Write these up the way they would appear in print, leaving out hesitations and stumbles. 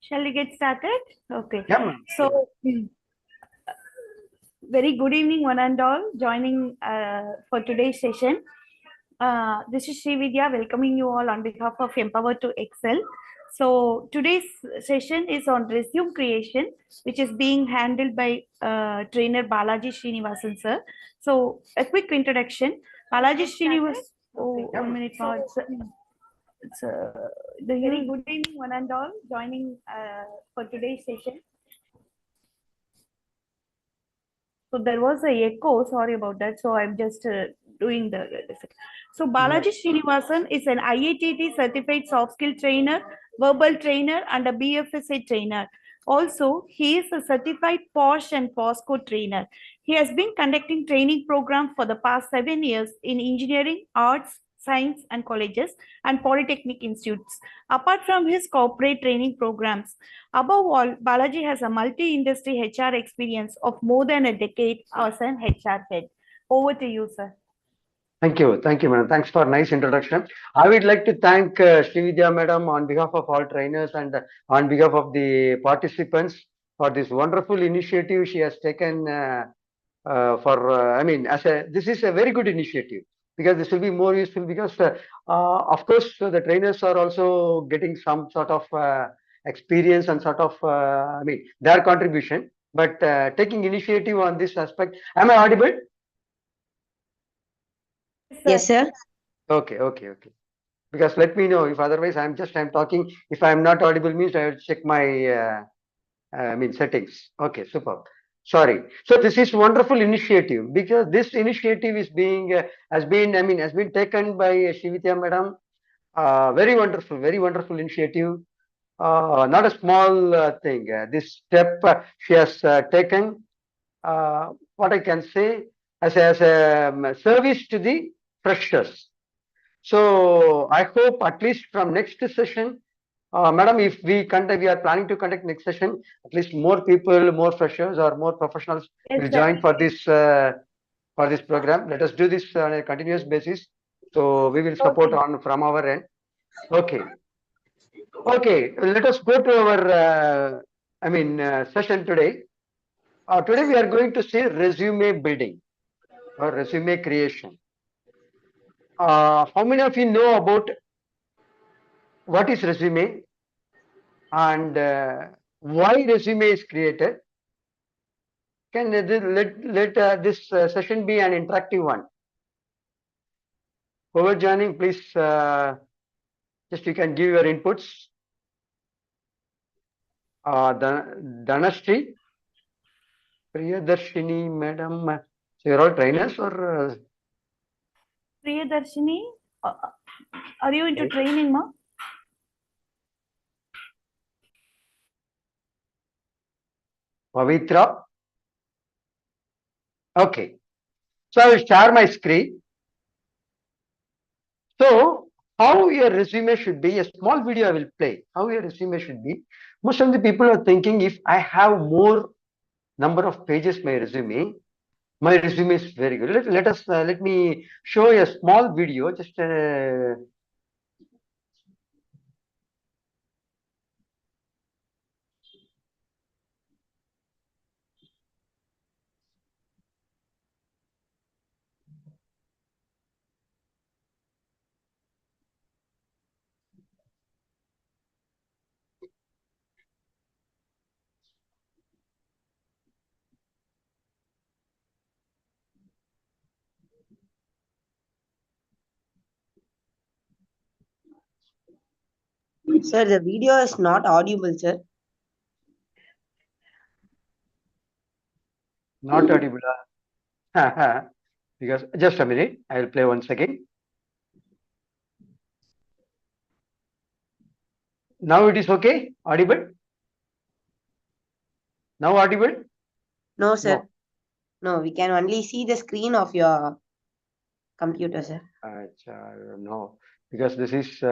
Shall we get started? Okay. Yeah, ma'am. So, very good evening, one and all, joining for today's session. This is Sri Vidya welcoming you all on behalf of Empower to Excel. So, today's session is on resume creation, which is being handled by trainer Balaji Srinivasan sir. So, a quick introduction. Balaji Srinivasan. Oh, 1 minute more. It's the very good evening, one and all, joining for today's session. So there was a echo. Sorry about that. So I'm just doing the. So Balaji Srinivasan is an IITT certified soft skill trainer, verbal trainer, and a BFSA trainer. Also, he is a certified POSH and POSCO trainer. He has been conducting training programs for the past 7 years in engineering, arts, science, and colleges and polytechnic institutes. Apart from his corporate training programs, above all, Balaji has a multi-industry HR experience of more than a decade as an HR head. Over to you, sir. Thank you, madam. Thanks for nice introduction. I would like to thank Srividya madam on behalf of all trainers and on behalf of the participants for this wonderful initiative she has taken. This is a very good initiative because this will be more useful because, of course, the trainers are also getting some sort of experience and sort of, their contribution. But taking initiative on this aspect, am I audible? Yes, Yes, sir. Okay. Because let me know if otherwise I'm talking. If I'm not audible means I will check my settings. Okay, superb. Sorry. So this is wonderful initiative because this initiative is being has been taken by Shivitya madam. Very wonderful initiative. Not a small thing. This step she has taken. What I can say as a service to the freshers. So I hope at least from next session, madam, if we are planning to conduct next session, at least more people, more freshers or more professionals will join for this program. Let us do this on a continuous basis. So we will support on from our end. Okay. Let us go to our session today. Today we are going to see resume building or resume creation. How many of you know about what is resume and why resume is created? Can let this session be an interactive one? Whoever joining, please just you can give your inputs. Dhanashree, Priyadarshini, madam. So you're all trainers or? Priyadarshini, are you into training, ma? Pavitra. Okay. So I will share my screen. So how your resume should be, a small video I will play, how your resume should be. Most of the people are thinking if I have more number of pages my resume is very good. Let me show a small video, just Sir, the video is not audible, sir. not audible. Because just a minute, I will play once again. Now it is okay, audible. Now audible? No, sir. No, we can only see the screen of your computer, sir. No, because this is.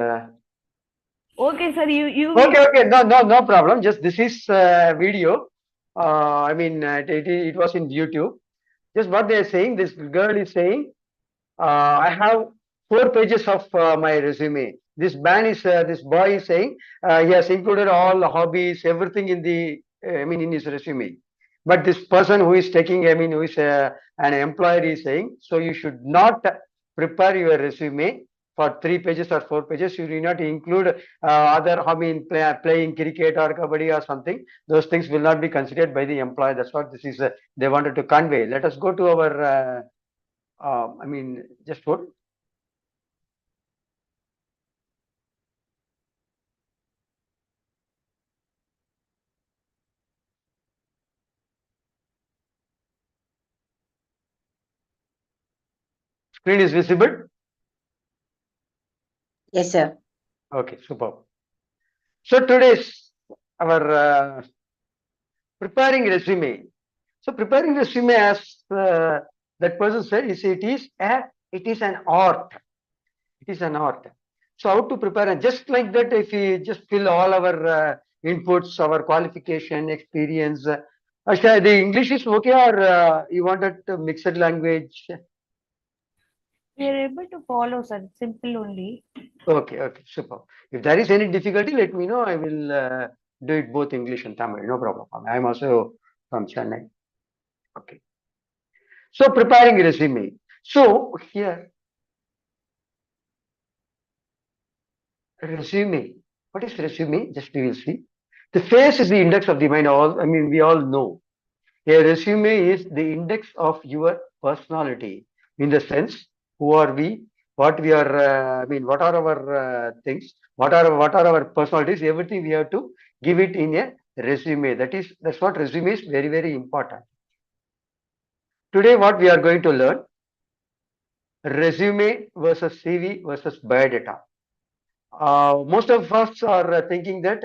Okay, sir. You. Okay. No problem. Just this is video. It was in YouTube. Just what they are saying. This girl is saying, I have 4 pages of my resume. this boy is saying he has included all the hobbies, everything in the, in his resume. But this person who is taking, who is an employer is saying, so you should not prepare your resume for 3 pages or 4 pages. You do not include other hobby in playing cricket or kabaddi or something. Those things will not be considered by the employer. That's what this is. They wanted to convey. Let us go to our. Just hold. Screen is visible. Yes, sir. Okay, superb. So today's our preparing resume. So preparing resume, as that person said, it is an art. It is an art. So how to prepare? And just like that, if we just fill all our inputs, our qualification, experience. Asha, the English is okay, or you wanted to mixed language? We are able to follow, sir. Simple only. Okay, okay, super. If there is any difficulty, let me know. I will do it both English and Tamil. No problem. I am also from Chennai. Okay. So preparing resume. So here, resume. What is resume? Just we will see. The face is the index of the mind. We all know. A resume is the index of your personality, in the sense, who are we, what we are, what are our things, what are our personalities, everything we have to give it in a resume. That's what resume is very, very important. Today, what we are going to learn, resume versus CV versus biodata. Most of us are thinking that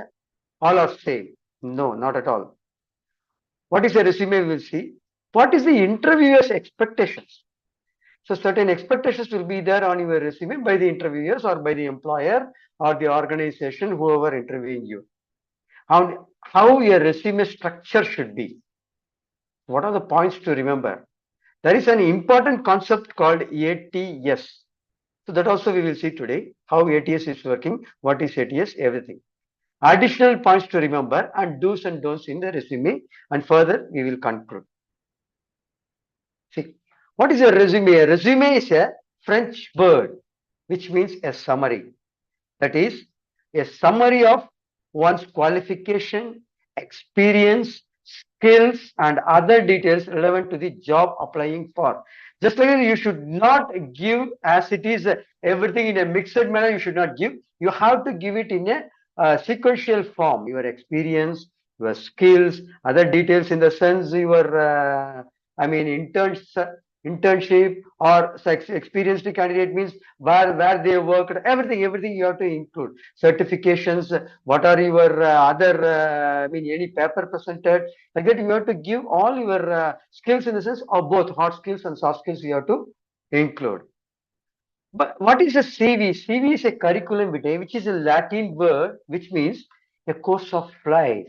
all are same. No, not at all. What is a resume? We will see. What is the interviewer's expectations? So certain expectations will be there on your resume by the interviewers or by the employer or the organization, whoever interviewing you. How your resume structure should be. What are the points to remember? There is an important concept called ATS. So that also we will see today, how ATS is working, what is ATS, everything. Additional points to remember and do's and don'ts in the resume, and further we will conclude. See, what is a resume? A resume is a French word which means a summary. That is a summary of one's qualification, experience, skills, and other details relevant to the job applying for. Just like you should not give as it is everything in a mixed manner, you should not give. You have to give it in a sequential form. Your experience, your skills, other details, in the sense your internship or experienced candidate means where they worked, everything you have to include. Certifications, what are your other any paper presented, like that you have to give all your skills, in the sense of both hard skills and soft skills you have to include. But what is a CV? CV is a curriculum vitae, which is a Latin word which means a course of life.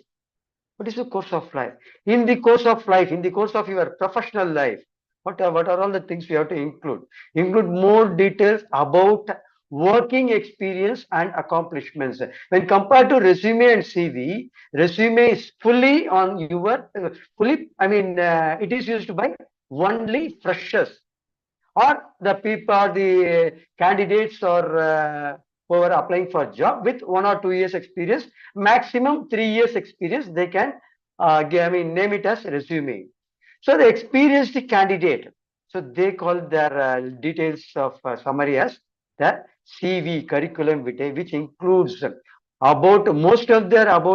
What is the course of life? In the course of life, in the course of your professional life, what are all the things we have to include? Include more details about working experience and accomplishments. When compared to resume and CV, resume is fully on your, it is used by only freshers, or the people, or the candidates, or who are applying for a job with 1 or 2 years experience, maximum 3 years experience, they can name it as resume. So the experienced candidate, so they call their details of summary as the CV, curriculum vitae, which includes about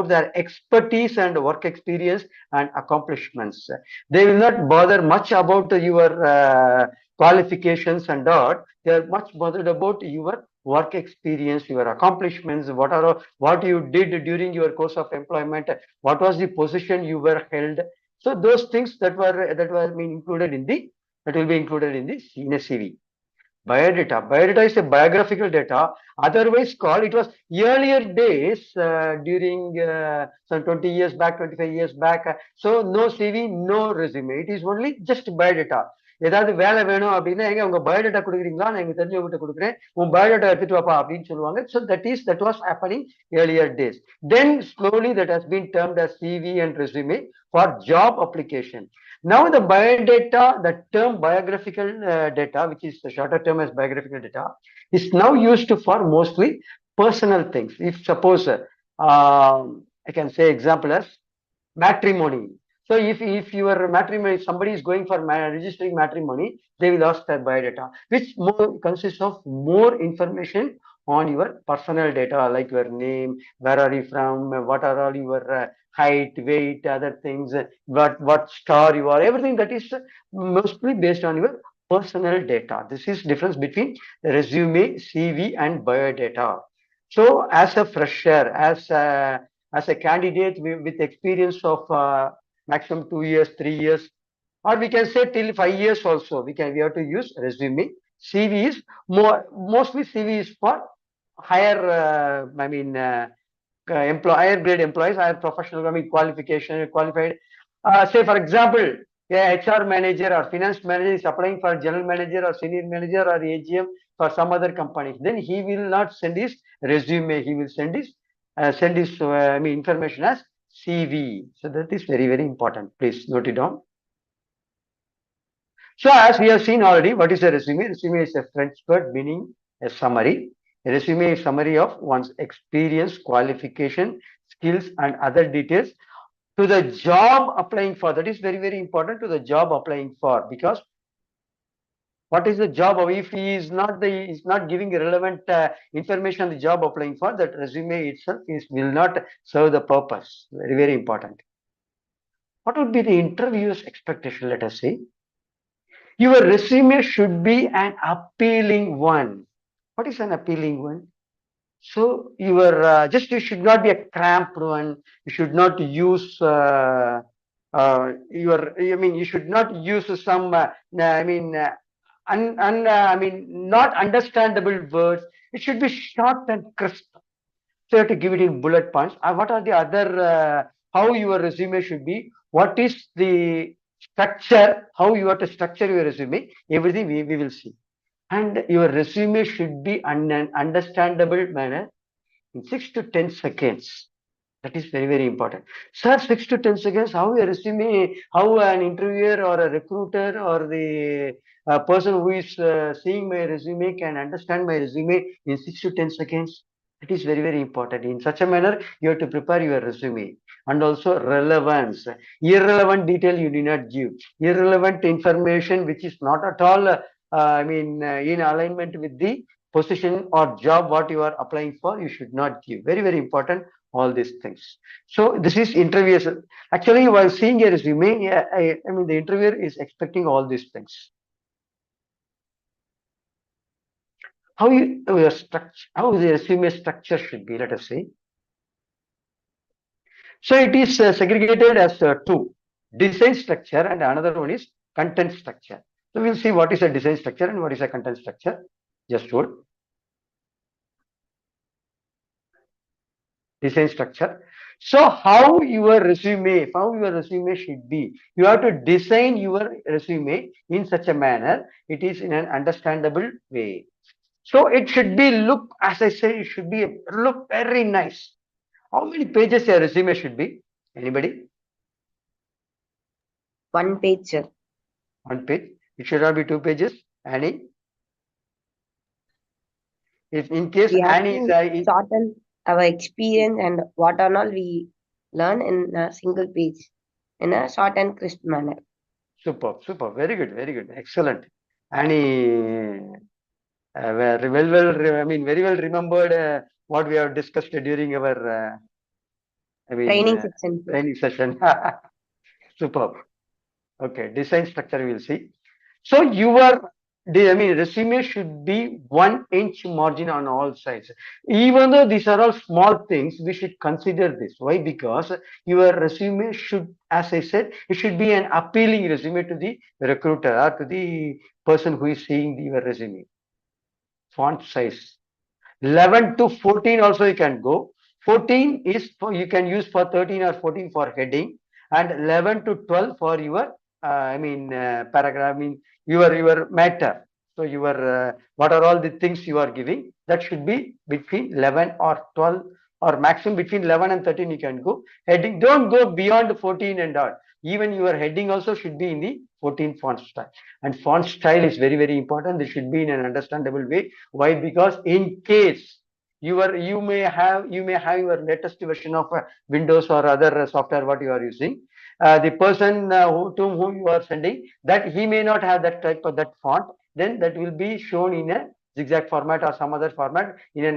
their expertise and work experience and accomplishments. They will not bother much about your qualifications and all. They are much bothered about your work experience, your accomplishments, what you did during your course of employment, what was the position you were held. So those things that were included in the, that will be included in the CV. Biodata is a biographical data, otherwise called, it was earlier days during some 20 years back, 25 years back. So no CV, no resume. It is only just biodata. ஏதாவது வேலை வேணும் அப்படின்னா எங்க உங்க biodata கொடுக்குறீங்களா, நான் எங்க தெரிஞ்சவங்ககிட்ட கொடுக்குறேன், உன் பயோடேட்டா எடுத்துட்டு வாப்பா அப்படின்னு சொல்லுவாங்க. So that was happening earlier days. Then slowly that has been termed as CV and resume for job application. Now the biodata, the term biographical data, which is the shorter term as biographical data, is now used for mostly personal things. If suppose I can say example as matrimony. So if your matrimony, somebody is going for registering matrimony, they will ask their biodata, which more consists of more information on your personal data, like your name, where are you from, what are all your height, weight, other things, what star you are, everything that is mostly based on your personal data. This is difference between resume, CV and biodata. So as a fresher, as a candidate with experience of maximum 2 years, 3 years, or we can say till 5 years also, we have to use resume. CV is mostly CV is for higher, higher grade employees, higher professional, qualification, qualified. Say for example, a HR manager or finance manager is applying for general manager or senior manager or AGM for some other company. Then he will not send his resume. He will send his information as CV. So that is very, very important. Please note it down. So as we have seen already, what is a resume? Resume is a French word meaning a summary. A resume is summary of one's experience, qualification, skills, and other details to the job applying for. That is very, very important, to the job applying for, because what is the job? If he is not giving relevant information on the job applying for, that resume itself will not serve the purpose. Very, very important. What would be the interviewer's expectation? Let us see. Your resume should be an appealing one. What is an appealing one? So your you should not be a cramped one. You should not use you should not use some not understandable words. It should be short and crisp. So you have to give it in bullet points. What are the other how your resume should be? What is the structure? How you have to structure your resume? Everything we will see. And your resume should be in an understandable manner in 6 to 10 seconds. That is very, very important. Sir, 6 to 10 seconds, how a resume, how an interviewer or a recruiter or the person who is seeing my resume can understand my resume in 6 to 10 seconds. It is very, very important. In such a manner, you have to prepare your resume. And also relevance. Irrelevant detail you do not give. Irrelevant information which is not at all in alignment with the position or job what you are applying for, you should not give. Very, very important, all these things. So this is interviewers. Actually, while seeing a resume, the interviewer is expecting all these things. How your structure, how the resume structure should be, let us see. So it is segregated as two: design structure, and another one is content structure. So we'll see what is a design structure and what is a content structure. Just hold. Design structure. So how your resume should be. You have to design your resume in such a manner it is in an understandable way. So it should be look, as I say, it should be look very nice. How many pages your resume should be? Anybody? 1 page, sir. 1 page. It should not be 2 pages. Annie? If in case We have Annie to is shorten our experience and what and all we learn in a single page in a short and crisp manner. superb, very good, excellent. Annie, very well remembered what we have discussed during our Training section, sir. training session. Superb. Okay, design structure we will see. So your resume should be 1 inch margin on all sides. Even though these are all small things, we should consider this. Why? Because your resume should, as I said, it should be an appealing resume to the recruiter or to the person who is seeing your resume. Font size 11 to 14 also you can go. 14 is for, you can use for 13 or 14 for heading, and 11 to 12 for your paragraph, your matter. So what are all the things you are giving? That should be between 11 or 12 or maximum between 11 and 13 you can go. Heading, don't go beyond 14 and all. Even your heading also should be in the 14 font style. And font style is very, very important. They should be in an understandable way. Why? Because in case you may have your latest version of Windows or other software what you are using, the person to whom you are sending, that he may not have that type of that font, then that will be shown in a zigzag format or some other format in a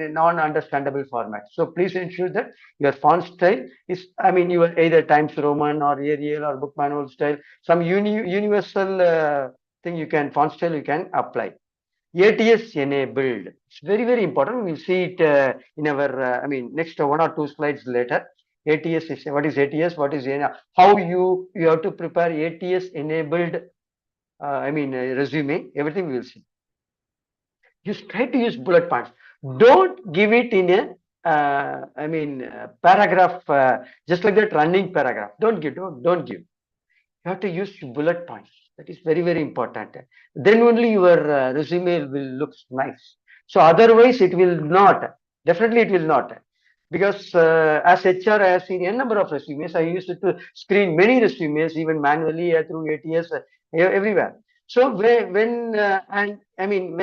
non-understandable format. So please ensure that your font style is, your either Times Roman or Arial or book manual style, some universal thing you can, font style you can apply. ATS enabled. It's very, very important. We'll see it in our, next one or two slides later. ATS is, what is ATS? What is how you have to prepare ATS enabled, resume. Everything we will see. Just try to use bullet points. Don't give it in a, paragraph, just like that running paragraph. Don't give. You have to use bullet points. That is very, very important. Then only your resume will look nice. So otherwise it will not. Definitely it will not. Because as HR, I have seen a number of resumes. I used to screen many resumes, even manually through ATS, everywhere. So when when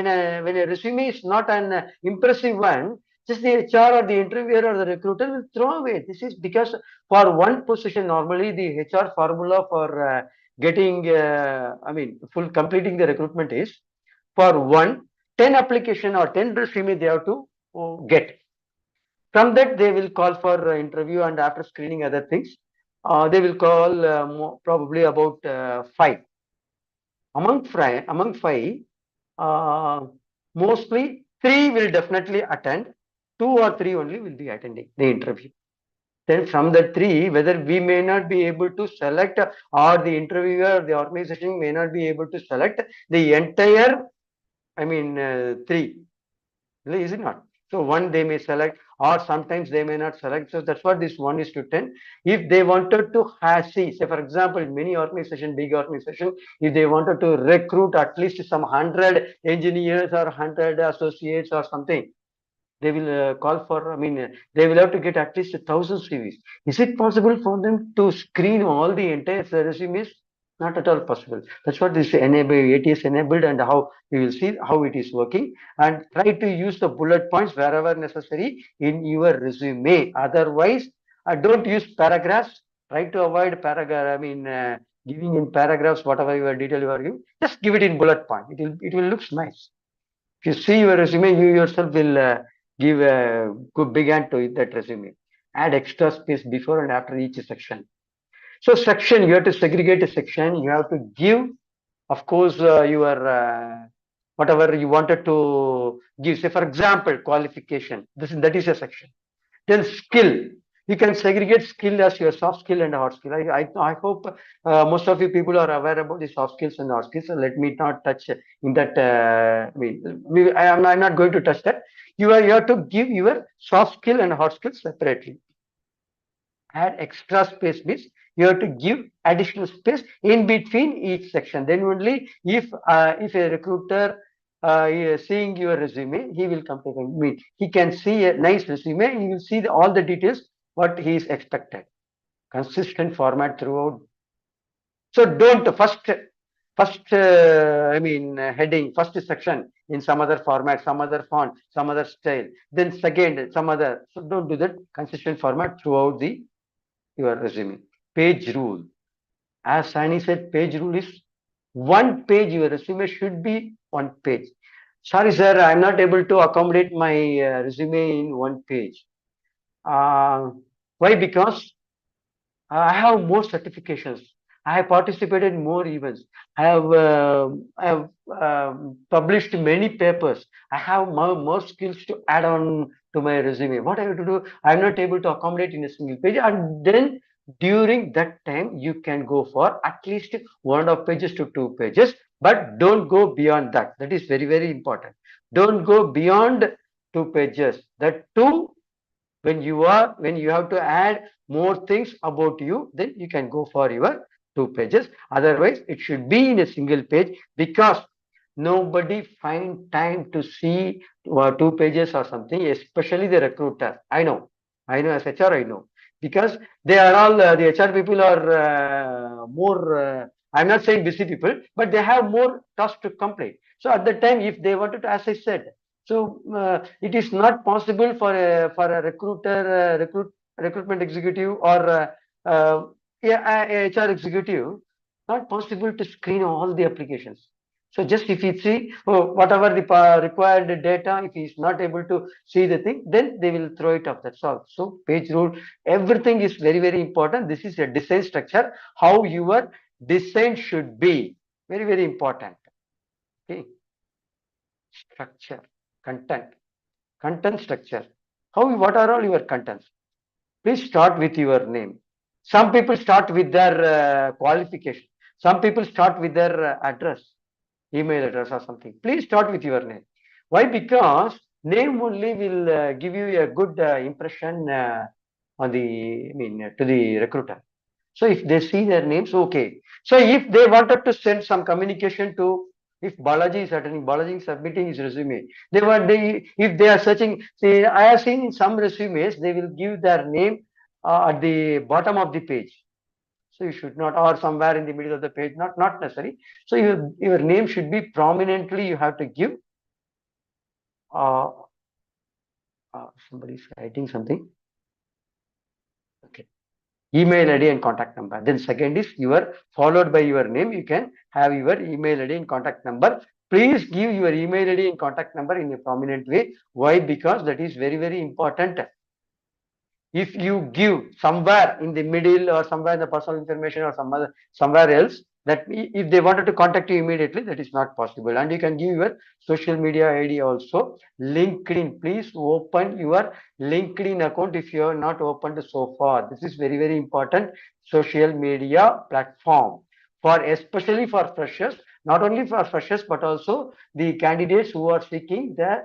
a resume is not an impressive one, just the HR or the interviewer or the recruiter will throw away. This is because for one position, normally the HR formula for getting, completing the recruitment is for 10 application or 10 resume they have to get. From that, they will call for interview, and after screening other things, they will call probably about 5. Among five, mostly 3 will definitely attend. 2 or 3 only will be attending the interview. Then from the 3, whether we may not be able to select, or the interviewer, the organization may not be able to select the entire, 3. Is it not? So 1 they may select, or sometimes they may not select. So that's what this 1:10. If they wanted to say for example, many organization, big organization, if they wanted to recruit at least some 100 engineers or 100 associates or something, they will call for, they will have to get at least 1,000 CVs. Is it possible for them to screen all the entire resumes? Not at all possible. That's what this ATS enabled, and how you will see how it is working. And try to use the bullet points wherever necessary in your resume. Otherwise, don't use paragraphs. Try to avoid paragraph. Giving in paragraphs whatever your detail you are giving. Just give it in bullet point. It will look nice. If you see your resume, you yourself will give a good big hand to that resume. Add extra space before and after each section. So section, you have to segregate a section. You have to give, of course, your whatever you wanted to give. Say, for example, qualification. That is a section. Then skill. You can segregate skill as your soft skill and hard skill. I hope most of you people are aware about the soft skills and hard skills. So let me not touch in that. I'm not going to touch that. You have to give your soft skill and hard skills separately. Add extra space means you have to give additional space in between each section. Then only if a recruiter seeing your resume, he will come to me. He can see a nice resume. He will see all the details what he is expected. Consistent format throughout. So don't heading, first section in some other format, some other font, some other style. Then second, some other. So don't do that. Consistent format throughout your resume. Page rule. As Sani said, page rule is 1 page. Your resume should be 1 page. Sorry, sir, I'm not able to accommodate my resume in 1 page. Why? Because I have more certifications. I have participated in more events. I have published many papers. I have more skills to add on to my resume. What I have to do? I'm not able to accommodate in a single page. And then during that time, you can go for at least 1.5 pages to 2 pages, but don't go beyond that. That is very, very important. Don't go beyond 2 pages. That too, when you have to add more things about you, then you can go for your 2 pages. Otherwise, it should be in a single page, because nobody find time to see 2 pages or something, especially the recruiter. I know as HR, I know, because they are all the HR people are more. I'm not saying busy people, but they have more tasks to complete. So at that time, if they wanted to, as I said, so it is not possible for a recruiter, recruitment executive, or HR executive, not possible to screen all the applications. So just if you see whatever the required data, if he is not able to see the thing, then they will throw it off. That's all. So page rule, everything is very, very important. This is a design structure, how your design should be. Very, very important. Okay. Structure, content structure. What are all your contents? Please start with your name. Some people start with their qualification. Some people start with their address, email address or something. Please start with your name. Why? Because name only will give you a good impression on the, to the recruiter. So if they see their names, okay. So if they wanted to send some communication to, if Balaji is attending, Balaji is submitting his resume. If they are searching, see, I have seen in some resumes, they will give their name at the bottom of the page. So you should not, or somewhere in the middle of the page, not necessary. So your name should be prominently, you have to give. Somebody is writing something. Okay. Email ID and contact number. Then second is your, followed by your name, you can have your email ID and contact number. Please give your email ID and contact number in a prominent way. Why? Because that is very, very important. If you give somewhere in the middle, or somewhere in the personal information, or somewhere else, that if they wanted to contact you immediately, that is not possible. And you can give your social media ID also. LinkedIn, please open your LinkedIn account if you have not opened so far. This is very, very important social media platform, for especially for freshers, not only for freshers, but also the candidates who are seeking the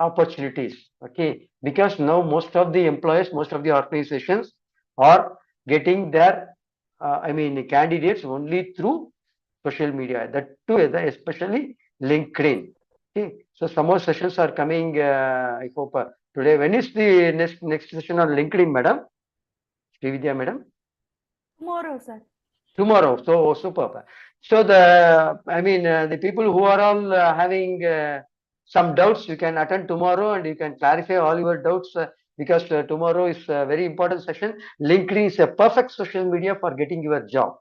opportunities. Okay, because now most of the employers, most of the organizations are getting their candidates only through social media, that too especially LinkedIn. Okay, so some more sessions are coming, I hope today. When is the next session on LinkedIn, madam? Srividya madam? Tomorrow, sir. Tomorrow. So superb. So the people who are all having some doubts, you can attend tomorrow and you can clarify all your doubts, because tomorrow is a very important session. LinkedIn is a perfect social media for getting your job.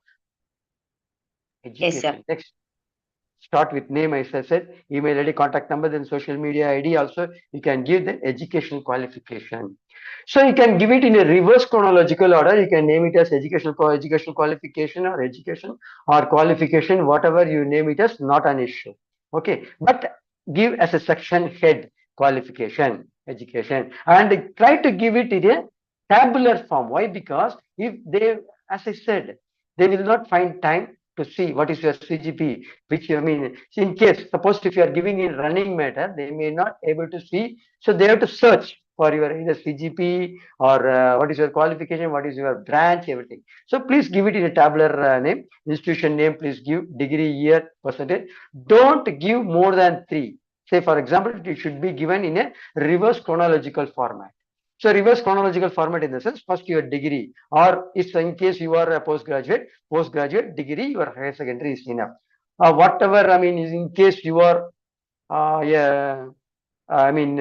Yes, sir. Education. Next. Start with name, as I said, email ID, contact number, then social media ID. Also, you can give the educational qualification. So you can give it in a reverse chronological order. You can name it as educational qualification, or education or qualification, whatever you name it as, not an issue. Okay, but give as a section head qualification, education, and try to give it in a tabular form. Why? Because if they, as I said, they will not find time to see what is your CGP, which in case, suppose if you are giving in running matter, they may not able to see. So they have to search for your either CGP or what is your qualification, what is your branch, everything. So please give it in a tabular name, institution name, please give degree, year, percentage. Don't give more than 3. Say, for example, it should be given in a reverse chronological format. So reverse chronological format in the sense, first your degree, or if in case you are a postgraduate degree, your higher secondary is enough. Whatever, is in case you are a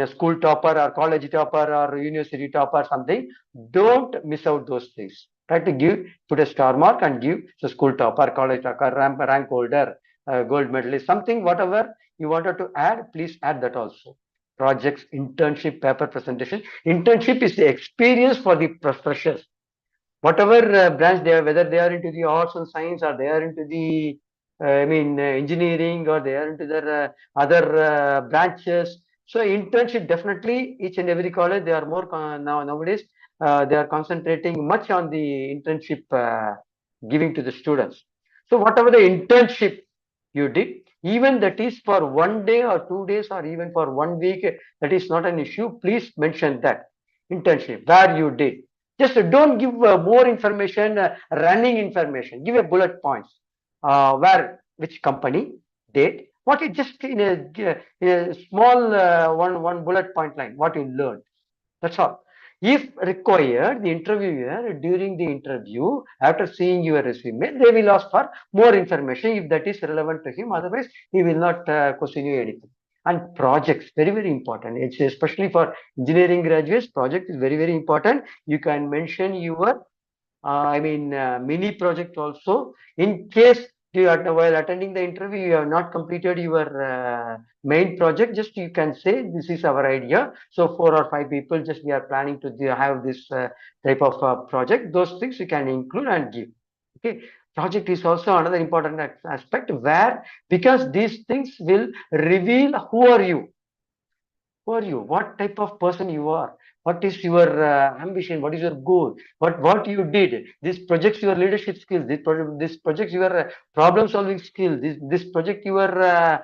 school topper or college topper or university topper, something, don't miss out those things. Try to put a star mark and give the school topper, college topper, rank holder, gold medalist, something, whatever you wanted to add, please add that also. Projects, internship, paper presentation. Internship is the experience for the freshers. Whatever branch they are, whether they are into the arts and science, or they are into the engineering, or they are into their other branches. So internship, definitely each and every college, they are more nowadays they are concentrating much on the internship giving to the students. So whatever the internship you did, even that is for 1 day or 2 days or even for 1 week, that is not an issue. Please mention that internship where you did. Just don't give more information, running information. Give a bullet points. Where, which company, date, what you just in a small one bullet point line, what you learned. That's all. If required, the interviewer during the interview, after seeing your resume, they will ask for more information if that is relevant to him. Otherwise, he will not question you anything. And projects, very, very important. It's especially for engineering graduates, project is very, very important. You can mention your mini project also. In case you are, while attending the interview, you have not completed your main project, just you can say, this is our idea. So 4 or 5 people, just we are planning to have this type of project. Those things you can include and give. Okay. Project is also another important aspect where, because these things will reveal who are you. Who are you? What type of person you are? What is your ambition? What is your goal? What you did? This projects your leadership skills. This projects your problem solving skill. This project your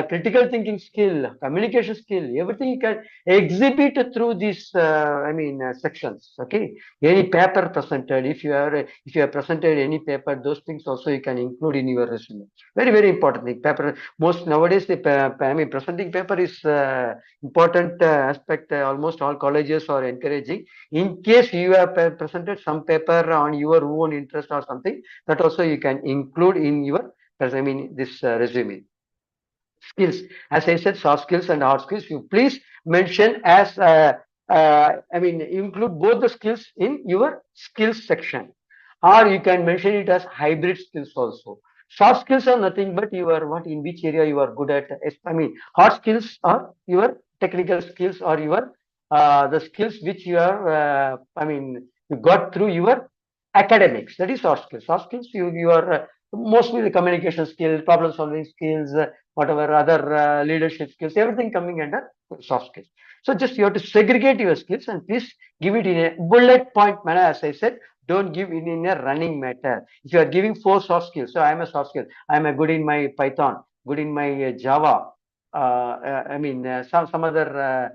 critical thinking skill, communication skill. Everything you can exhibit through these sections. Okay. Any paper presented, if you have presented any paper, those things also you can include in your resume. Very, very important thing. Paper, most nowadays the presenting paper is important aspect. Almost all colleges are encouraging. In case you have presented some paper on your own interest or something, that also you can include in your this resume. Skills, as I said, soft skills and hard skills, you please mention as include both the skills in your skills section, or you can mention it as hybrid skills also. Soft skills are nothing but you are what, in which area you are good at. Hard skills are your technical skills, or your the skills which you are you got through your academics. That is soft skills. Soft skills, you are mostly the communication skills, problem solving skills, whatever other leadership skills, everything coming under soft skills. So just you have to segregate your skills and please give it in a bullet point manner. As I said, don't give it in a running matter. If you are giving 4 soft skills, so I am a soft skill, I am a good in my Python, good in my Java, some other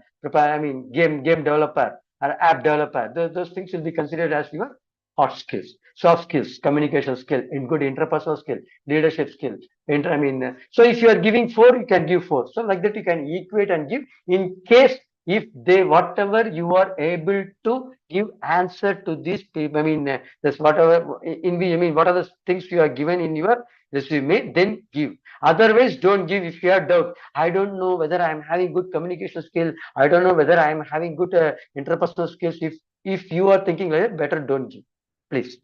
game developer or app developer. Those things will be considered as your hard skills. Soft skills, communication skill, in good interpersonal skill, leadership skill. So if you are giving 4, you can give 4. So like that, you can equate and give. In case if they, whatever you are able to give answer to these people, this whatever what are the things you are given in your resume, then give. Otherwise, don't give. If you have doubt, I don't know whether I am having good communication skill, I don't know whether I am having good interpersonal skills. If you are thinking like that, better don't give, please,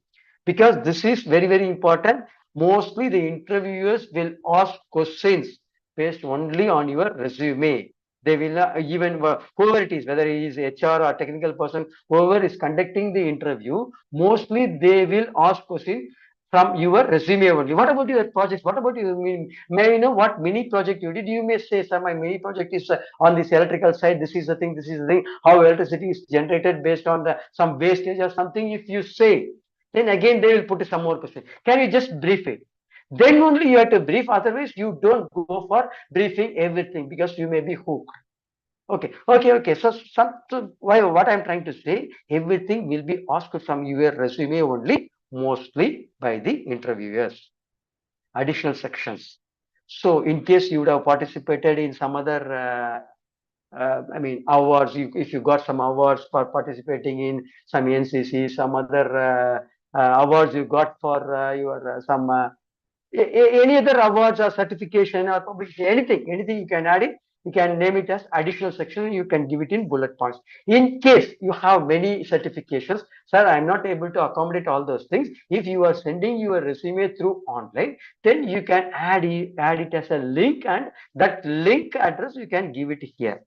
because this is very, very important. Mostly the interviewers will ask questions based only on your resume. They will not, even whoever it is, whether he is HR or technical person, whoever is conducting the interview, mostly they will ask questions from your resume only. What about your projects? What about you? May I know what mini project you did? You may say, sir, my mini project is on this electrical side. This is the thing. This is the thing. How electricity is generated based on some wastage or something. If you say, then again they will put some more question. Can you just brief it? Then only you have to brief. Otherwise, you don't go for briefing everything because you may be hooked. Okay. So what I'm trying to say, everything will be asked from your resume only, mostly by the interviewers. Additional sections. So in case you would have participated in some other awards, if you got some awards for participating in some NCC, some other awards you got for your some any other awards or certification or publication, anything you can add it. You can name it as additional section. You can give it in bullet points. In case you have many certifications, sir, I am not able to accommodate all those things. If you are sending your resume through online, then you can add it as a link, and that link address you can give it here.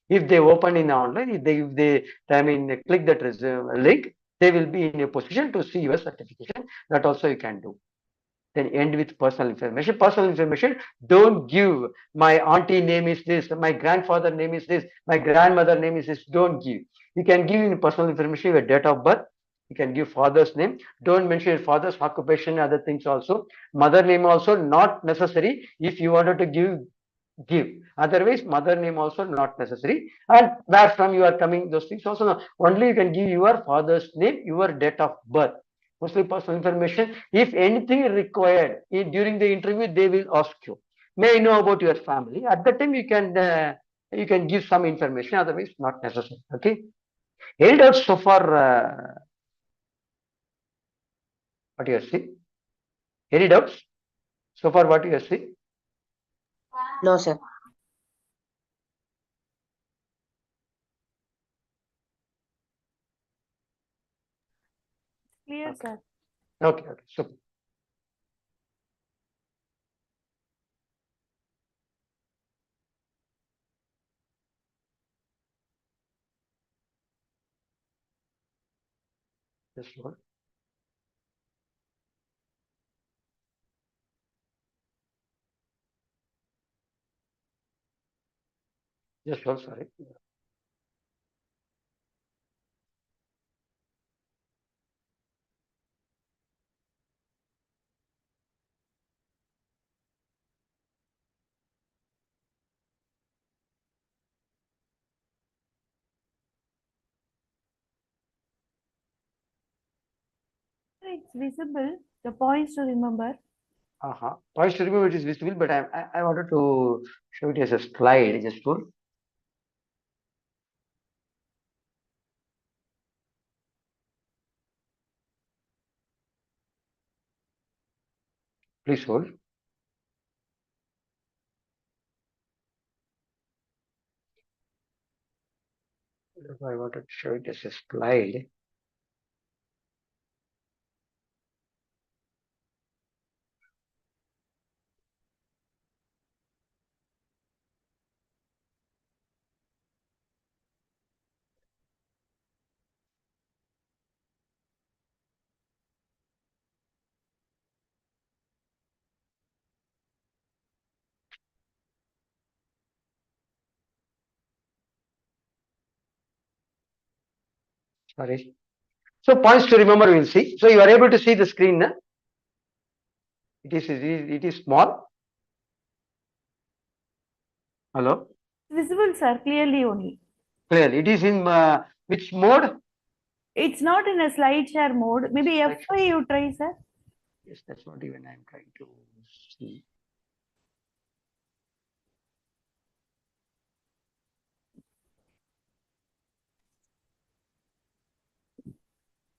If they open in online, if they click that resume link, they will be in a position to see your certification. That also you can do. Then end with personal information. Personal information, don't give my auntie name is this, my grandfather name is this, my grandmother name is this. Don't give. You can give in personal information your date of birth. You can give father's name. Don't mention your father's occupation, other things also. Mother name also not necessary. If you wanted to give give. Otherwise, mother name also not necessary. And where from you are coming, those things also no. Only you can give your father's name, your date of birth. Mostly personal information. If anything required during the interview, they will ask you. May I know about your family? At that time, you can give some information. Otherwise, not necessary. Okay. Any doubts so far? What you have seen? Any doubts so far? What you have seen? No, sir. Clear, Okay. sir. Okay. Okay. Super. Just one. Just one. Sorry. It's visible. The points to remember. Points to remember it is visible, but I wanted to show it as a slide. Just hold. Please hold. I wanted to show it as a slide. Sorry. So points to remember we'll see. So you are able to see the screen. Na? It is small. Hello. Visible, sir. Clearly only. Clearly. It is in which mode? It's not in a slide share mode. Maybe F5 you try, sir. Yes, that's what even I'm trying to see.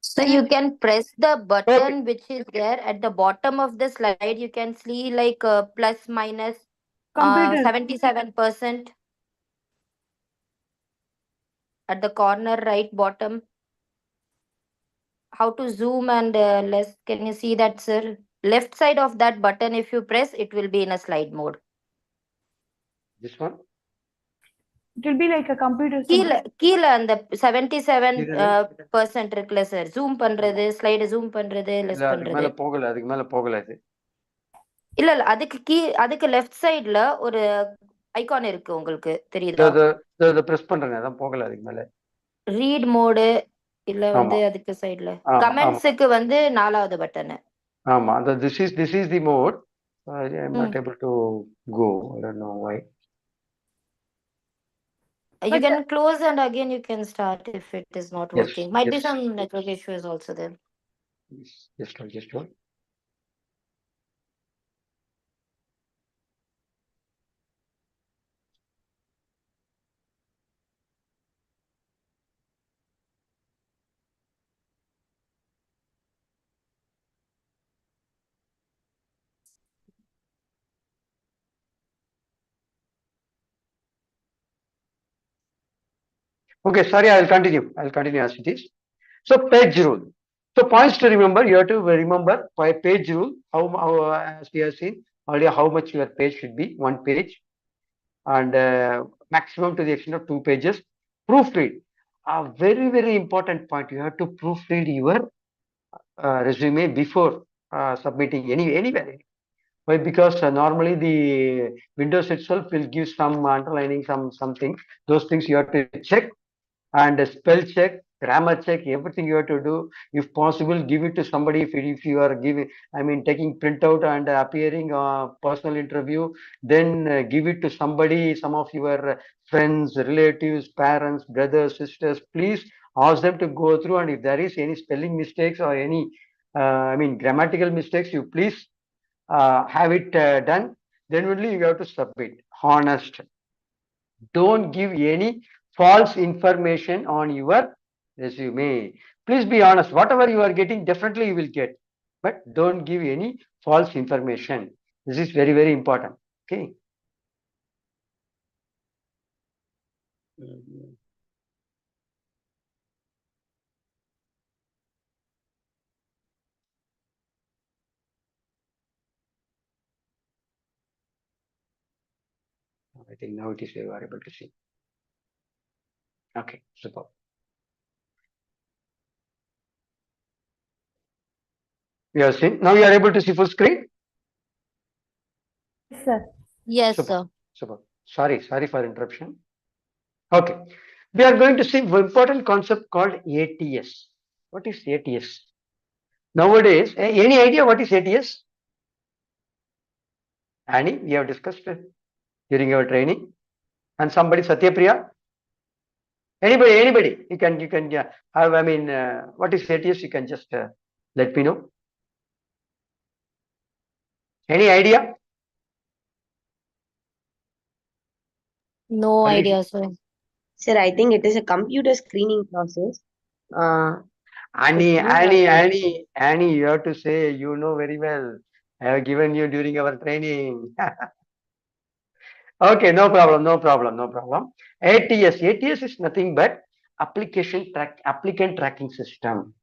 So you can press the button which is there at the bottom of the slide. You can see like plus minus Computer. 77% at the corner right bottom. How to zoom and less? Can you see that, sir? Left side of that button, if you press, it will be in a slide mode. This one. It will be like a computer. கீழ அந்த 77% இருக்குல்ல sir zoom பண்றது slide zoom பண்றது less அதுக்கு மேல பண்றது போகல அதுக்கு மேல போகல அது இல்ல அதுக்கு லெஃப்ட் சைடுல ஒரு ஐகான் இருக்கு உங்களுக்கு தெரியுதா பிரஸ் பண்றேன் அதான் போகல அதுக்கு மேல ரீட் மோடு இல்ல வந்து அதுக்கு சைடுல கமெண்ட்ஸ்க்கு வந்து 4வது பட்டன் ஆமா அந்த this is the mode. I am not able to go. I don't know why. You can close and again you can start if it is not working. Might be some network issue is also there. Just one. Okay, sorry, I'll continue as it is. So page rule. So points to remember, you have to remember by page rule, how as we have seen earlier, how much your page should be, 1 page, and maximum to the extent of 2 pages. Proofread, a very, very important point. You have to proofread your resume before submitting anywhere. Why? Because normally the Windows itself will give some underlining, something. Those things you have to check and spell check grammar check, everything you have to do. If possible, give it to somebody. If you are giving, I mean, taking printout and appearing personal interview, then give it to somebody, some of your friends, relatives, parents, brothers, sisters. Please ask them to go through, and if there is any spelling mistakes or any, I mean, grammatical mistakes, you please have it done. Then only you have to submit. Honest. Don't give any false information on your resume. Please be honest. Whatever you are getting, definitely you will get. But don't give any false information. This is very, very important. Okay. I think now it is you are able to see. Okay, super. You have seen. Now you are able to see full screen. Yes, sir. Yes, Super. sir. Super. Sorry for interruption. Okay. We are going to see one important concept called ATS. What is ATS? Nowadays, any idea what is ATS? Annie, we have discussed during our training. And somebody, Satyapriya? Anybody, you can have, I mean, what is ATS? You can just let me know. Any idea? No Only- idea, sir. Sir, I think it is a computer screening process. Annie, screen Annie, you have to say, you know very well. I have given you during our training. Okay, no problem. ATS is nothing but applicant tracking system.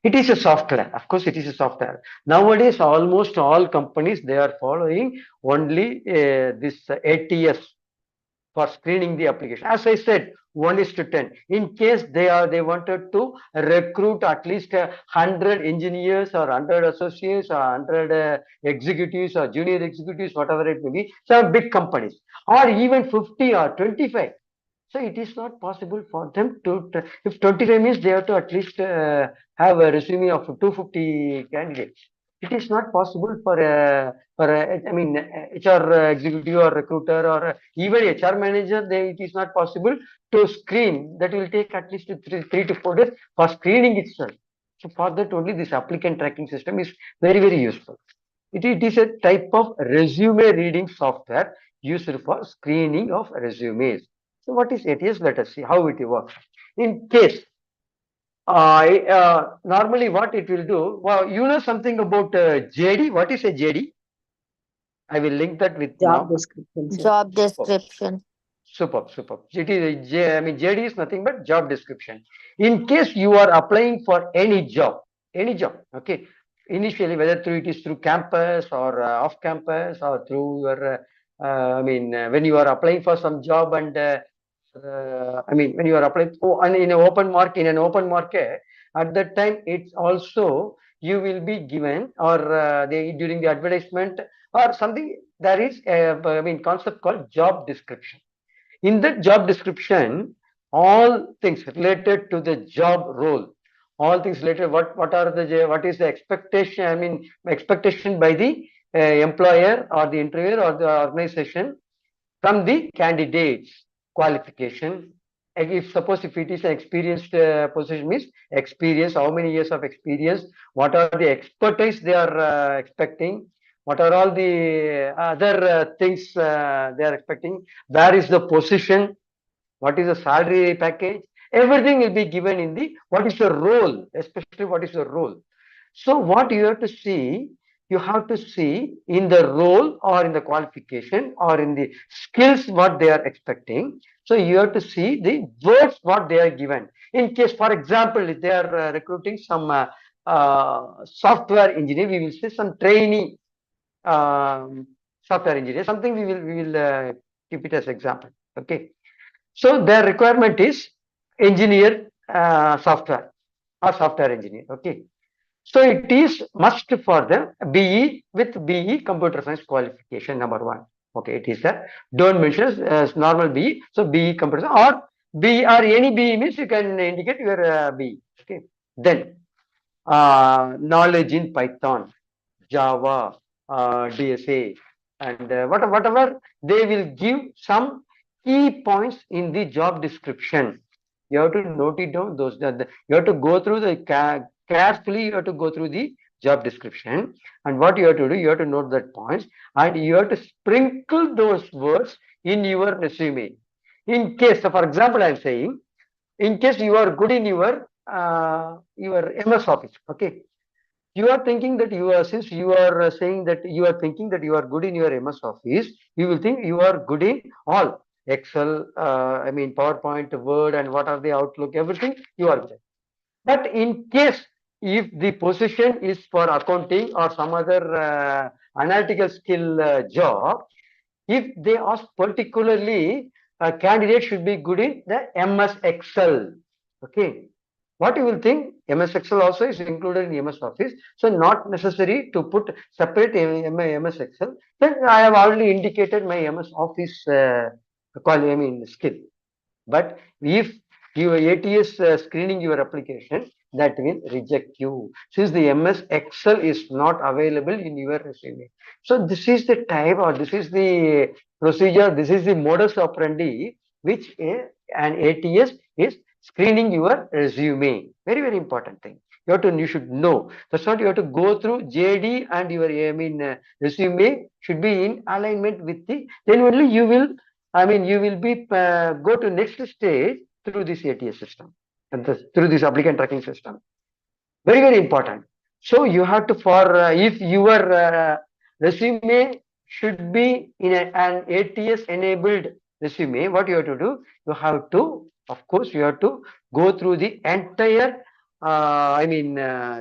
It is a software. Of course, it is a software. Nowadays, almost all companies, they are following only this ATS for screening the application. As I said, 1:10. In case they wanted to recruit at least 100 engineers or 100 associates or 100 executives or junior executives, whatever it may be, some big companies, or even 50 or 25. So it is not possible for them to, if 25 means they have to at least have a resume of 250 candidates. It is not possible for I mean, HR executive or recruiter or even HR manager. It is not possible to screen. That will take at least 3 to 4 days for screening itself. So for that only this applicant tracking system is very, very useful. It is a type of resume reading software used for screening of resumes. So what is ATS? Let us see how it works. In case, normally what it will do, well, you know something about JD. What is a JD? I will link that with job now. description, sir. Job description. Superb. I mean, JD is nothing but job description. In case you are applying for any job, okay. Initially, whether it is through campus or off campus or through your, I mean, when you are applying for some job and, I mean, when you are applying in an open market, at that time, it's also you will be given or during the advertisement or something. There is I mean, concept called job description. In the job description, all things related to the job role, all things related, what is the expectation, I mean, expectation by the employer or the interviewer or the organization from the candidates qualification. If suppose if it is an experienced position, means experience, how many years of experience, what are the expertise they are expecting, what are all the other things they are expecting, where is the position, what is the salary package, everything will be given in the what is the role, especially what is the role. So what you have to see, you have to see in the role or in the qualification or in the skills what they are expecting. So you have to see the words what they are given. In case, for example, if they are recruiting some software engineer, we will say some trainee software engineer, something we will keep it as example. Okay. So their requirement is engineer software or software engineer. Okay. So it is must for them BE with BE computer science qualification number one. Okay, it is that. Don't mention as normal BE. So BE computer science or B or any B means you can indicate your B. Okay. Then knowledge in Python, Java, DSA, and whatever they will give some key points in the job description. You have to note it down. You have to go through carefully. You have to go through the job description, and what you have to do, you have to note that points, and you have to sprinkle those words in your resume. In case, so for example, I am saying, in case you are good in your MS Office, okay, you are thinking that you are, since you are saying that you are thinking that you are good in your MS Office, you will think you are good in all Excel, I mean PowerPoint, Word, and what are the Outlook, everything you are good. But in case if the position is for accounting or some other analytical skill job, if they ask particularly a candidate should be good in the MS Excel, okay, what you will think, MS Excel also is included in MS Office, so not necessary to put separate MS Excel. Then I have already indicated my MS Office skill. But if your ATS screening your application, that will reject you, since the MS Excel is not available in your resume. So this is the type, or this is the procedure, this is the modus operandi which an ATS is screening your resume. Very, very important thing. You should know. That's what you have to go through JD, and your resume should be in alignment with the, then only you will, you will be go to next stage through this ATS system and through this applicant tracking system. Very, very important. So you have to, for if your resume should be in an ATS enabled resume, what you have to do? You have to, of course, you have to go through the entire,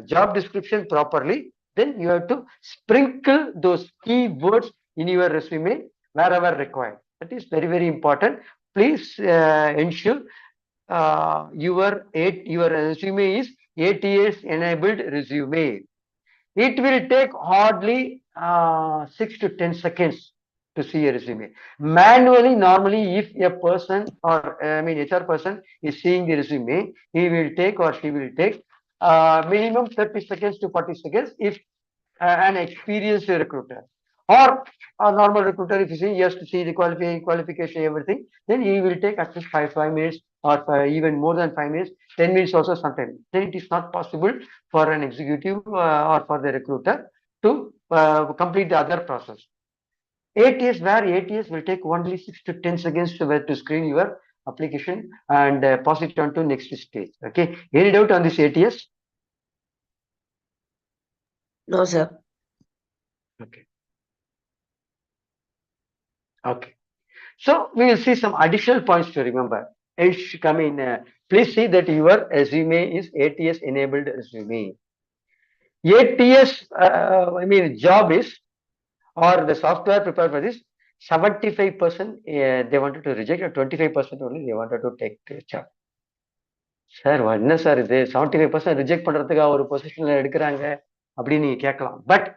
job description properly. Then you have to sprinkle those keywords in your resume wherever required. That is very, very important. Please ensure your resume is ATS enabled resume. It will take hardly 6 to 10 seconds to see a resume. Manually, normally, if a person or HR person is seeing the resume, he will take or she will take minimum 30 seconds to 40 seconds if an experienced recruiter, or a normal recruiter, if you see, he has to see the qualification, everything, then he will take at least 5 minutes, or even more than 5 minutes, 10 minutes also sometimes. Then it is not possible for an executive or for the recruiter to complete the other process. ATS, where ATS will take only 6 to 10 seconds to screen your application and pass it on to next stage. Okay, any doubt on this ATS? No, sir. Okay. Okay. So we will see some additional points to remember. Please see that your resume is ATS enabled resume. ATS, job is, or the software prepared for this, 75% they wanted to reject, or 25% only they wanted to take the job. Sir, என்ன sir இது 75% reject பண்றதுக்கு ஒரு பொசிஷன்ல எடுக்கிறாங்க அப்படின்னு நீங்க கேட்கலாம். But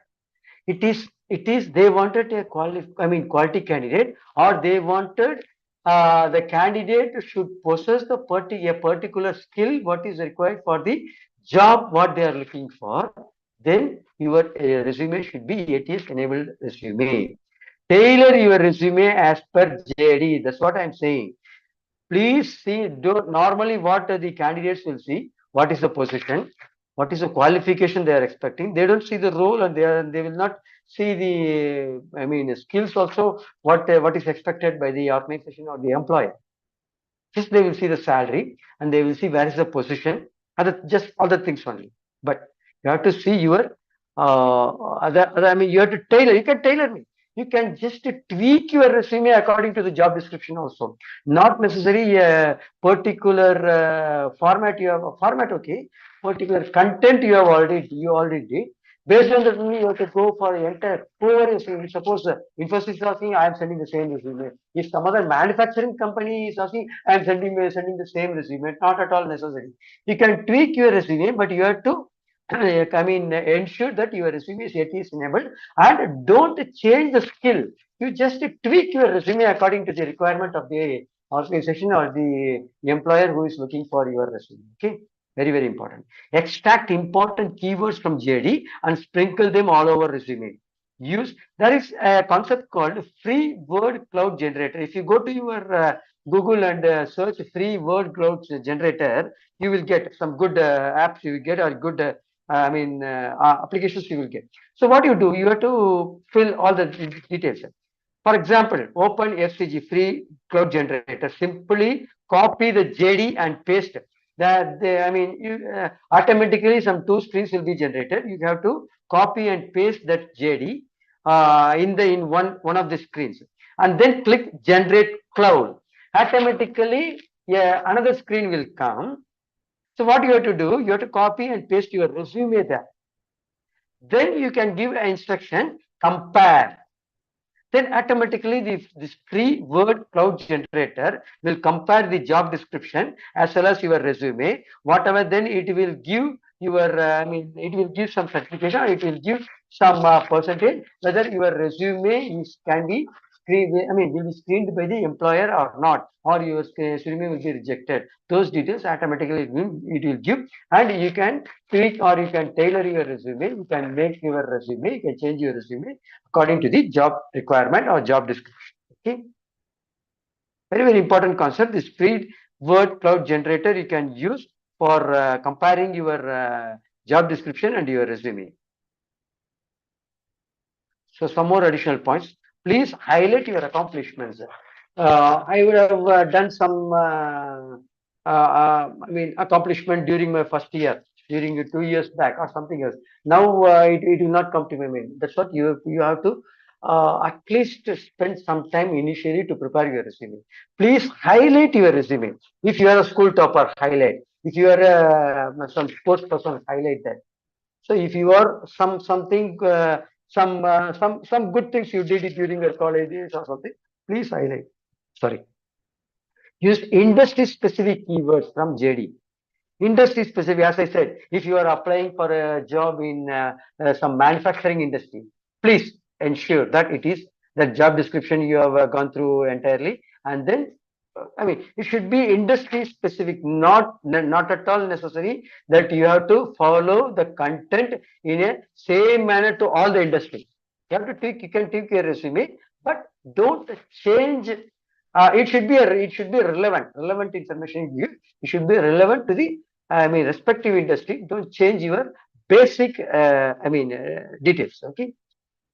it is they wanted a quality candidate, or they wanted the candidate should possess a particular skill what is required for the job what they are looking for. Then your resume should be ATS enabled resume. Tailor your resume as per JD. That's what I'm saying. Please see, normally what the candidates will see, what is the position, what is the qualification they are expecting. They don't see the role, and they will not see the skills also, what is expected by the organization or the employer. Just they will see the salary, and they will see where is the position, and just other things only. But you have to see your you have to tailor. You can tailor me. You can just tweak your resume according to the job description also. Not necessarily a particular format. You have a format, okay. Particular content you already did. Based on that, you have to go for the entire. Whoever is, suppose Infosys is asking, I am sending the same resume. If some other manufacturing company is asking, I am sending the same resume. Not at all necessary. You can tweak your resume, but you have to ensure that your resume is ATS enabled, and don't change the skill. You just tweak your resume according to the requirement of the organization or the employer who is looking for your resume. Okay, very, very important. Extract important keywords from JD and sprinkle them all over resume. There is a concept called free word cloud generator. If you go to your Google and search free word cloud generator, you will get some good apps you will get, or good applications you will get. So what you do, you have to fill all the details. For example, open FCG free cloud generator. Simply copy the JD and paste. Automatically some two screens will be generated. You have to copy and paste that JD in one of the screens, and then click generate cloud. Automatically, yeah, another screen will come. So what you have to do, you have to copy and paste your resume there. Then you can give an instruction, compare. Then automatically this free word cloud generator will compare the job description as well as your resume. Whatever, then it will give your, it will give some certification, or it will give some percentage whether your resume can be will be screened by the employer or not, or your resume will be rejected. Those details automatically it will give, and you can tweak or you can tailor your resume. You can make your resume, you can change your resume according to the job requirement or job description. Okay, very, very important concept. This free word cloud generator you can use for comparing your job description and your resume. So some more additional points. Please highlight your accomplishments. I would have done some accomplishment during my first year, during 2 years back, or something else. Now it will not come to my mind. That's what you have to at least spend some time initially to prepare your resume. Please highlight your resume. If you are a school topper, highlight. If you are some sports person, highlight that. So if you are something some good things you did during your colleges or something, please highlight. Sorry. Use industry specific keywords from JD. Industry specific, as I said, if you are applying for a job in some manufacturing industry, please ensure that it is the job description you have gone through entirely, and then it should be industry specific, not at all necessary that you have to follow the content in a same manner to all the industries. You have to tweak, you can tweak your resume, but don't change. It should be relevant information you give. It should be relevant to the respective industry. Don't change your basic details. Okay,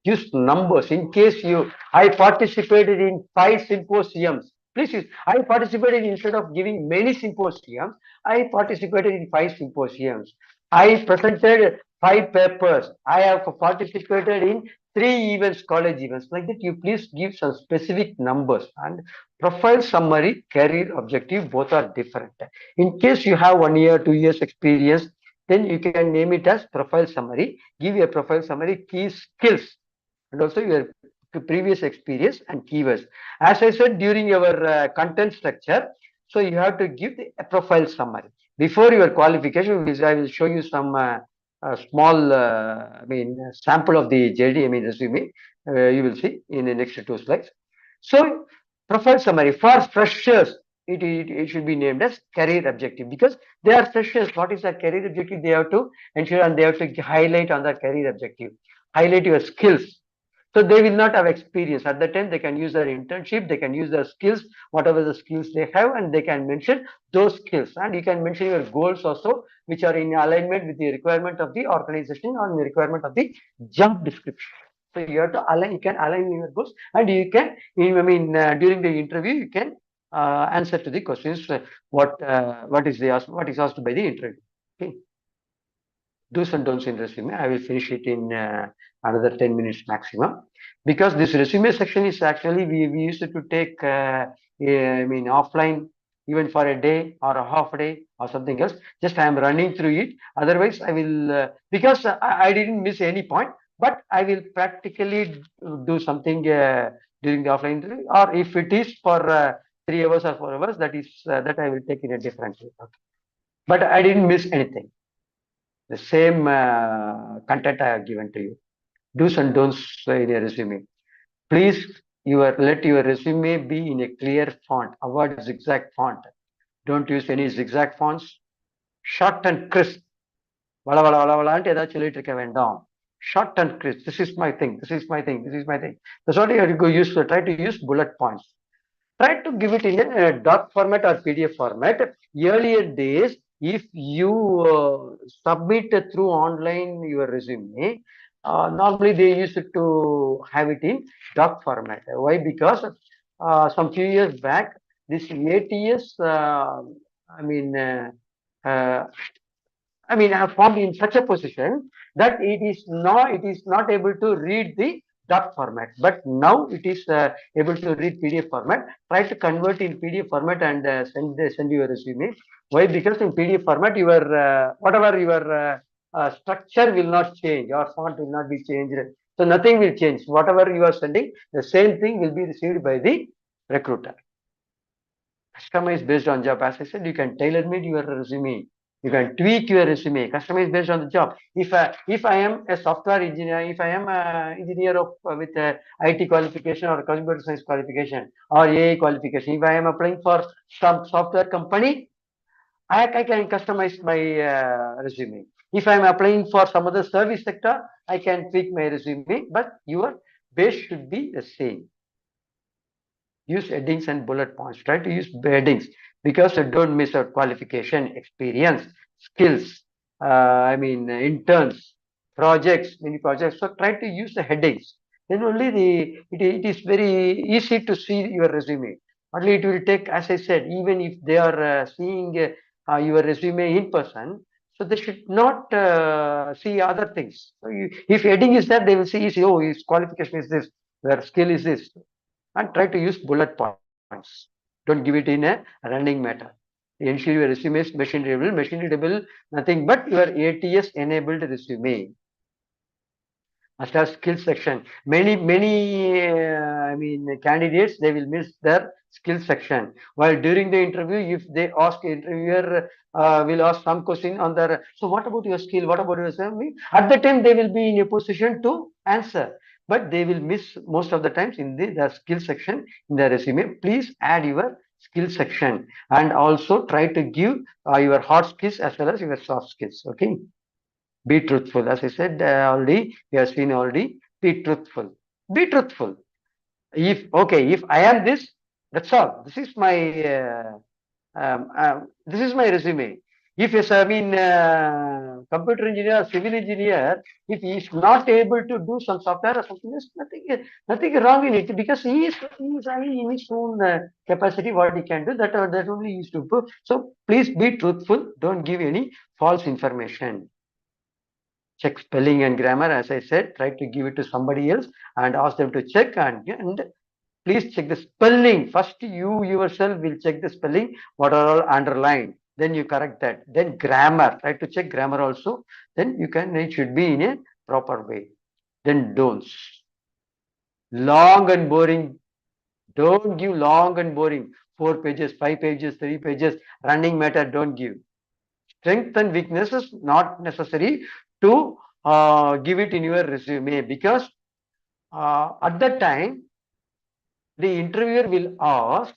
use numbers. In case I participated in 5 symposiums, please use I participated. Instead of giving many symposiums, I participated in 5 symposiums. I presented 5 papers. I have participated in 3 events, college events. Like that, you please give some specific numbers. And profile summary, career objective, both are different. In case you have 1 year, 2 years experience, then you can name it as profile summary. Give a profile summary, key skills, and also your previous experience and keywords. As I said, during your content structure, so you have to give a profile summary. Before your qualification, I will show you some small sample of the JD, resume. You will see in the next 2 slides. So profile summary for freshers, it should be named as career objective, because they are freshers. What is their career objective? They have to ensure, and they have to highlight on their career objective. Highlight your skills. So they will not have experience. At that time, they can use their internship, they can use their skills, whatever the skills they have, and they can mention those skills. And you can mention your goals also, which are in alignment with the requirement of the organization or the requirement of the job description. So you have to align, you can align your goals, and you can, during the interview, you can answer to the questions, what is asked by the interview. Okay. Do's and don'ts in resume. I will finish it in another 10 minutes maximum, because this resume section is actually we used to take offline, even for a day or a half a day or something else. Just I am running through it. Otherwise, I will because I didn't miss any point, but I will practically do something during the offline interview, or if it is for 3 hours or 4 hours, that I will take in a different way. Okay. But I didn't miss anything. The same content I have given to you. Do's and don'ts in a resume. Please let your resume be in a clear font. Avoid zigzag font. Don't use any zigzag fonts. Short and crisp. வளவளவளவளான்ட்டு ஏதாவது சொல்லிட்டு இருக்க வேண்டாம். Short and crisp. This is my thing. This is my thing. This is my thing. That's what you have to go use. Try to use bullet points. Try to give it in a doc format or PDF format. Earlier days, if you submit through online your resume, normally they used to have it in doc format. Why? Because some few years back, this ATS, I mean, I have formed in such a position that it is not able to read the doc format. But now it is able to read PDF format. Try to convert in PDF format and send your resume. Why? Because in PDF format, your whatever your structure will not change. Your font will not be changed. So nothing will change. Whatever you are sending, the same thing will be received by the recruiter. Customize based on job. As I said, you can tailor made your resume. You can tweak your resume, customize based on the job. If I am a software engineer, if I am an engineer of with a IT qualification or computer science qualification or AI qualification, if I am applying for some software company, I can customize my resume. If I am applying for some other service sector, I can tweak my resume, but your base should be the same. Use headings and bullet points. Try to use headings because don't miss out qualification, experience, skills, interns, projects, many projects. So try to use the headings. Then only it is very easy to see your resume. Only it will take, as I said, even if they are seeing your resume in person, so they should not see other things. So if heading is there, they will see, oh, his qualification is this, their skill is this. And try to use bullet points. Don't give it in a running matter. Ensure your resume is machine readable, nothing but your ATS enabled resume. Must have skill section. Many candidates, they will miss their skill section. While during the interview, if they ask, interviewer will ask some question on their, so what about your skill? What about your resume? At the time, they will be in a position to answer. But they will miss most of the times in the skill section in the resume. Please add your skill section and also try to give your hard skills as well as your soft skills. Okay. Be truthful. As I said already, we have seen already. Be truthful. Be truthful. If I am this, that's all. This is my resume. If yes, computer engineer or civil engineer, if he is not able to do some software or something, there's nothing wrong in it because he is in his own capacity what he can do. That only he is to do. So please be truthful. Don't give any false information. Check spelling and grammar. As I said, try to give it to somebody else and ask them to check and please check the spelling. First, you yourself will check the spelling, what are all underlined. Then you correct that. Then grammar, try to check grammar also. Then it should be in a proper way. Then don'ts. Long and boring. Don't give long and boring. 4 pages, 5 pages, 3 pages, running matter, don't give. Strength and weaknesses, not necessary to give it in your resume because at that time, the interviewer will ask,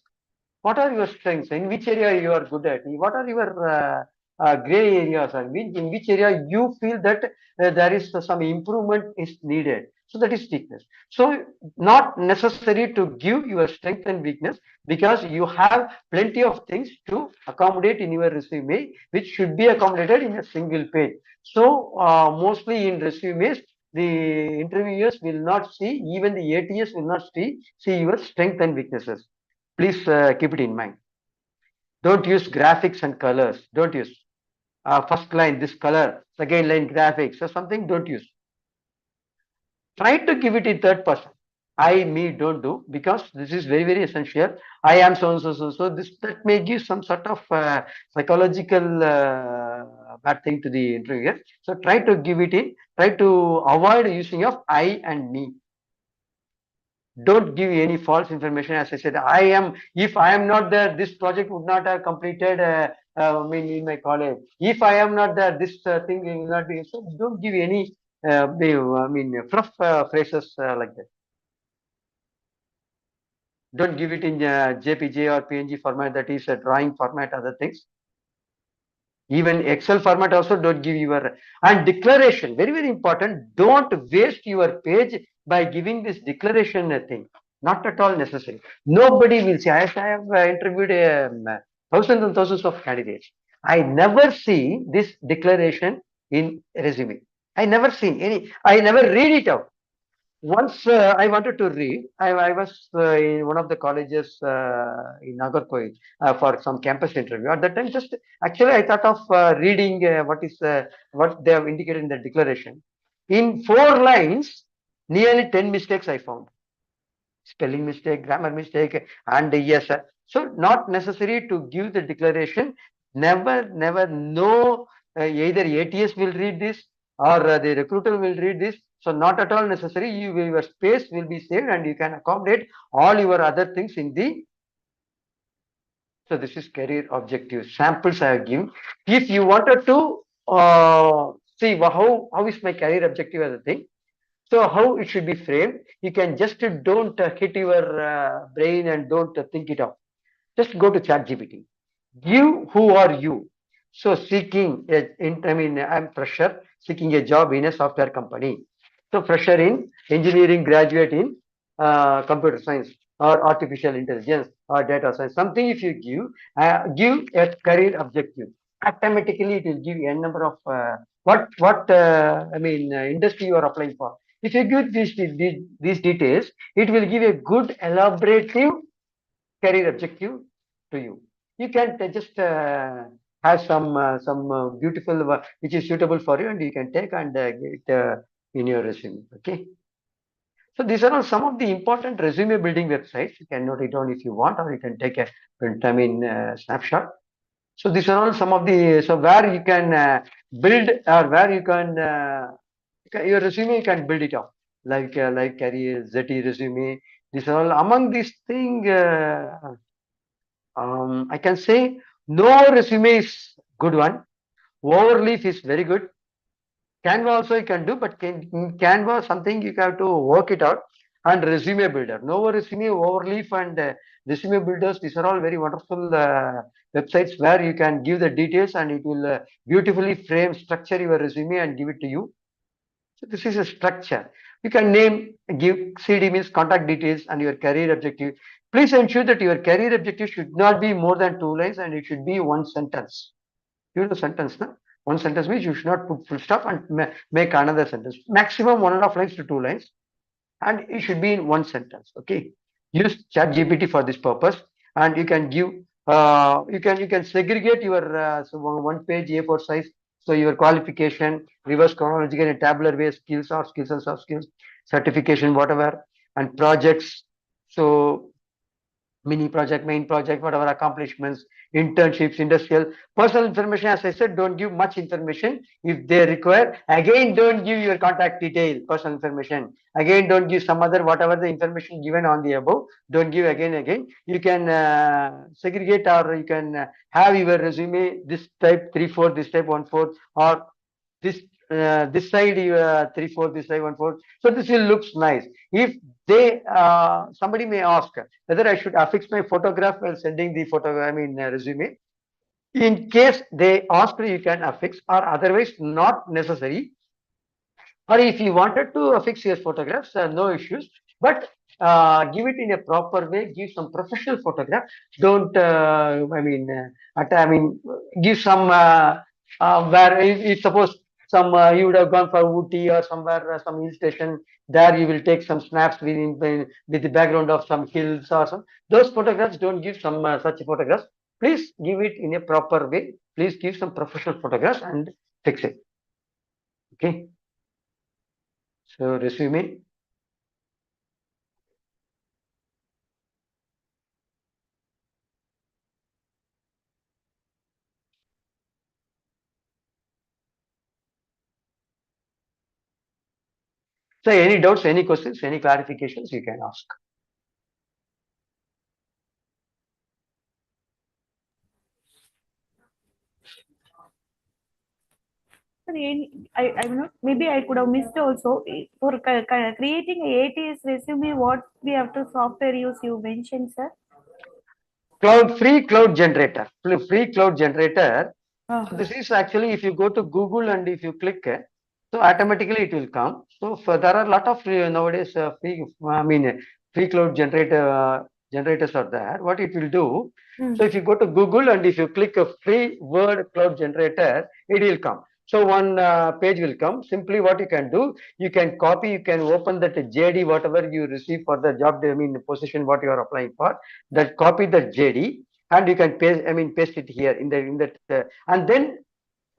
what are your strengths? In which area you are good at? What are your gray areas? In which area you feel that there is some improvement is needed? So that is weakness. So not necessary to give your strength and weakness because you have plenty of things to accommodate in your resume, which should be accommodated in a single page. So mostly in resumes, the interviewers will not see, even the ATS will not see your strength and weaknesses. Please keep it in mind. Don't use graphics and colors. Don't use first line this color, second line graphics or something. Don't use. Try to give it in third person. I, me, don't do because this is very, very essential. I am so and so, so. So that may give some sort of psychological bad thing to the interviewer. So try to give it in. Try to avoid using of I and me. Don't give any false information. As I said, if I am not there, this project would not have completed in my college. If I am not there, this thing will not be. So don't give any fluff phrases like that. Don't give it in JPG or PNG format, that is a drawing format, other things. Even Excel format also don't give your, and declaration, very, very important. Don't waste your page by giving this declaration thing. Not at all necessary. Nobody will see. I have interviewed thousands and thousands of candidates. I never see this declaration in resume. I never seen any. I never read it out. Once I wanted to read, I was in one of the colleges in Nagarkoil for some campus interview. At that time, just actually I thought of reading what they have indicated in the declaration. In 4 lines, nearly 10 mistakes I found. Spelling mistake, grammar mistake, and yes. So not necessary to give the declaration. Never, no, either ATS will read this or the recruiter will read this. So not at all necessary. Your space will be saved and you can accommodate all your other things in the. So this is career objective. Samples I have given. If you wanted to see how is my career objective as a thing. So how it should be framed? You can just don't hit your brain and don't think it out. Just go to ChatGPT. Give who are you? So seeking, I'm fresher seeking a job in a software company. So fresher in engineering, graduate in computer science or artificial intelligence or data science. Something if you give a career objective, automatically it will give you a number of industry you are applying for. If you give these details, it will give a good elaborative career objective to you. You can just have some beautiful which is suitable for you, and you can take and get in your resume. Okay. So these are all some of the important resume building websites. You can note it down if you want, or you can take a snapshot. So these are all some of the where you can build or where you can your resume you can build it up like career ZT resume. These are all among these things. I can say no resume is good one. Overleaf is very good. Canva also you can do, but in Canva something you have to work it out. And resume builder, no resume, overleaf, and resume builders. These are all very wonderful websites where you can give the details and it will beautifully frame, structure your resume and give it to you. So this is a structure. You can give CD means contact details and your career objective. Please ensure that your career objective should not be more than 2 lines and it should be one sentence. You know sentence, no? One sentence means you should not put full stop and make another sentence. Maximum 1.5 lines to 2 lines, and it should be in one sentence. Okay. Use ChatGPT for this purpose, and you can give. You can segregate your one page A4 size. So your qualification, reverse chronological and tabular way, skills or skills and soft skills, certification, whatever, and projects. So mini project, main project, whatever accomplishments, internships, industrial, personal information. As I said, don't give much information if they require. Again, don't give your contact detail, personal information. Again, don't give some other whatever the information given on the above. Don't give again. You can segregate or you can have your resume this type 3/4, this type 1/4, or this side 3/4, this side 1/4. So this will looks nice. If they somebody may ask whether I should affix my photograph while sending the resume. In case they ask, you can affix, or otherwise not necessary. Or if you wanted to affix your photographs, no issues. But give it in a proper way. Give some professional photograph. Don't give some where if suppose some you would have gone for Ooty or somewhere some hill station. There you will take some snaps with the background of some hills or some. Those photographs don't give some such photographs. Please give it in a proper way. Please give some professional photographs and fix it. Okay. So resume. So any doubts, any questions, any clarifications you can ask. I'm not, maybe I could have missed also. For creating a ATS resume, what we have to software use you mentioned, sir? Free cloud generator. Free cloud generator. Ah, So this is actually, if you go to Google and if you click, so automatically it will come. So there are a lot of nowadays free cloud generators are there. What it will do? hmm. So if you go to Google and if you click a free word cloud generator, it will come. So one page will come. Simply what you can do, you can copy, you can open that JD, whatever you receive for the job, position what you are applying for, that copy the JD and you can paste it here in that and then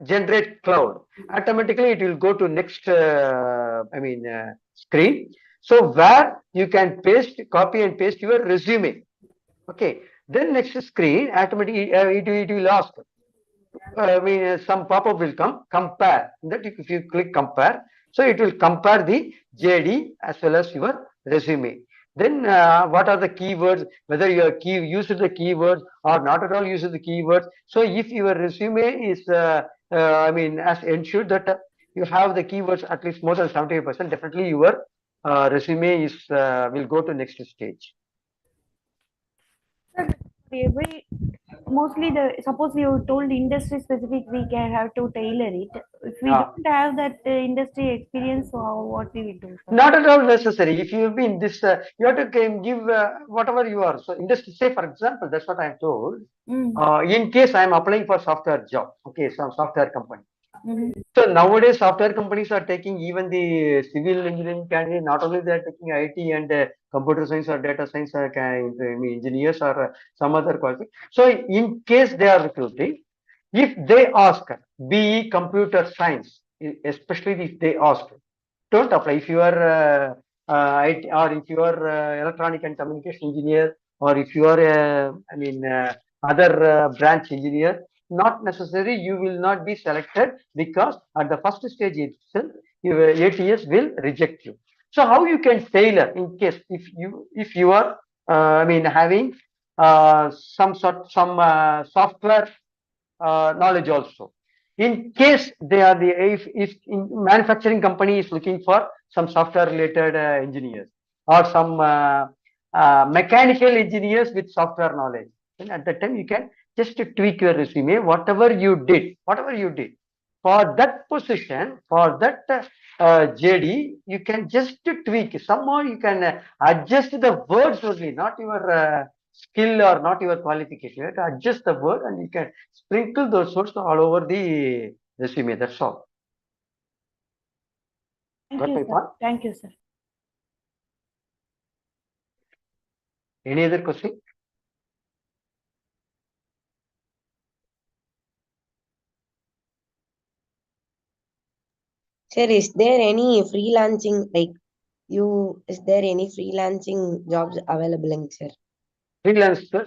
generate cloud. Automatically it will go to next screen. So where you can copy and paste your resume. Okay, then next screen automatically it will ask, some pop-up will come, compare. That if you click compare, so it will compare the JD as well as your resume. Then what are the keywords, whether you are used the keywords or not at all used the keywords. So if your resume is, as ensured that you have the keywords at least more than 70%, definitely your resume is will go to next stage. Sir, every mostly the suppose you told industry specific, we can have to tailor it. If we Yeah. don't have that industry experience, so what we will do, sir? Not at all necessary. If you mean this, you have to give whatever you are. So industry, say for example, that's what I'm told. Mm. In case I'm applying for software job, okay, some software company. Mhm. So nowadays, software companies are taking even the civil engineering candidate. Not only they are taking IT and computer science or data science engineers or some other qualification. So in case they are recruiting, if they ask BE computer science, especially if they ask, don't apply. If you are IT or if you are electronic and communication engineer or if you are other branch engineer, not necessary, you will not be selected because at the first stage itself your ATS will reject you. So how you can tailor in case if you are having some software knowledge also. In case they are if in manufacturing company is looking for some software related engineers or some mechanical engineers with software knowledge, then at that time you can just tweak your resume, whatever you did for that position, for that JD, you can just tweak. Somehow you can adjust the words only, not your skill or not your qualification. You have to adjust the word and you can sprinkle those words all over the resume. That's all. Thank Got you, my sir. point? Thank you, sir. Any other question? Sir, is there any freelancing is there any freelancing jobs available in, sir? Freelancer?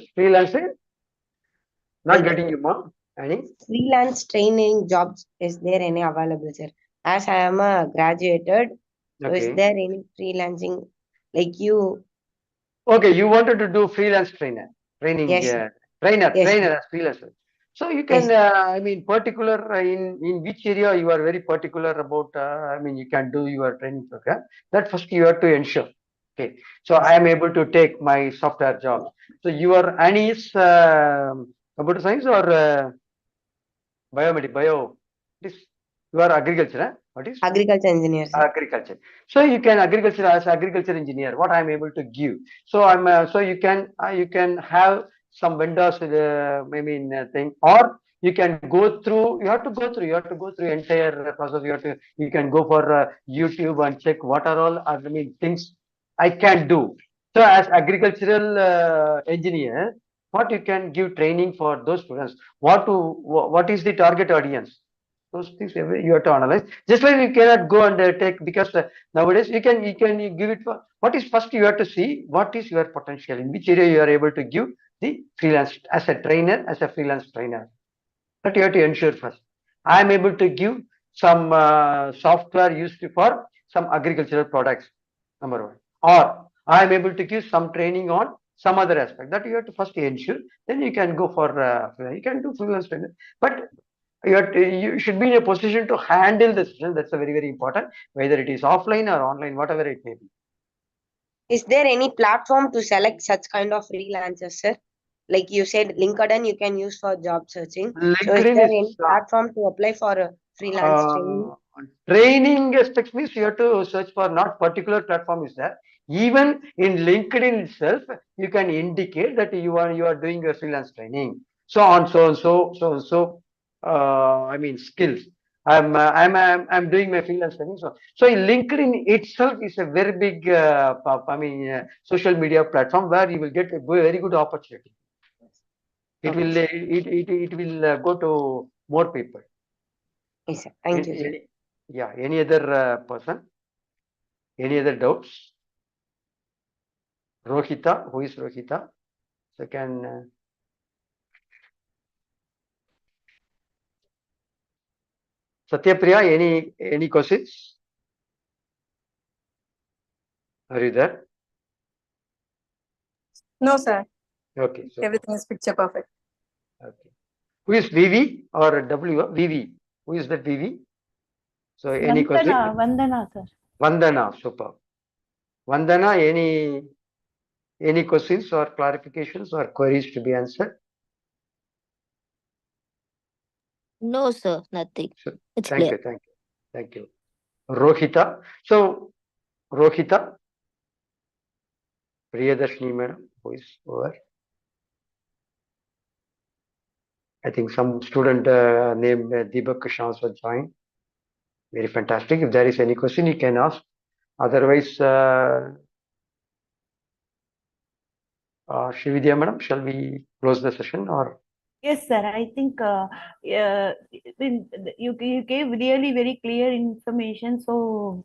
Not Like getting you, mom. Any? freelance training jobs, is there any available, sir? As I am a graduated, so is Okay. there any freelancing like you? Okay, you wanted to do freelance training, Yes, trainer yes, as freelancer. So you yes. can, particular in which area you are very particular about. You can do your training program. That first you have to ensure. Okay, so I am able to take my software job. So your Annie is computer science or bio. This you are agriculture. Huh? What is? Agriculture engineer, sir. Agriculture. So you can agriculture as agriculture engineer. What I am able to give. So so you can have some vendors thing, or you can go through. You have to go through entire process. You can go for YouTube and check what are all things I can do. So as agricultural engineer, what you can give training for those students. What is the target audience? Those things you have to analyze. Just like you cannot go and take because nowadays you can give it for what is first you have to see what is your potential in which area you are able to give the freelance as a trainer as a freelance trainer. But you have to ensure first. I am able to give some software used for some agricultural products. Number one, or I am able to give some training on some other aspect that you have to first ensure. Then you can go for you can do freelance trainer. But you should be in a position to handle the session. That's a very, very important, whether it is offline or online, whatever it may be. Is there any platform to select such kind of freelancers, sir? Like you said, LinkedIn you can use for job searching. So is LinkedIn there is any platform to apply for a freelance training? training aspects means you have to search for not particular platform is there. Even in LinkedIn itself, you can indicate that you are doing your freelance training. So on, so and so, so and so. I mean skills. I'm doing my freelance training. So LinkedIn itself is a very big social media platform where you will get a very good opportunity. It will it will go to more people. Yes, sir. Thank you, sir. Yeah, any other person? Any other doubts? Rohita, who is Rohita? So can Satyapriya, any questions? Are you there? No, sir. Okay, so Everything is picture perfect. okay. Who is VV or W? VV. Who is that VV? So any question? Vandana, sir. Vandana, super. Vandana, any questions or clarifications or queries to be answered? No, sir, nothing. So, It's thank clear. you, thank you, thank you. Rohita. So Rohita, Priyadarshini madam, who is over? I think some student named Deepak Krishna also joined. Very fantastic. If there is any question, you can ask. Otherwise, Srividya madam, shall we close the session or? Yes, sir. I think you gave really very clear information, so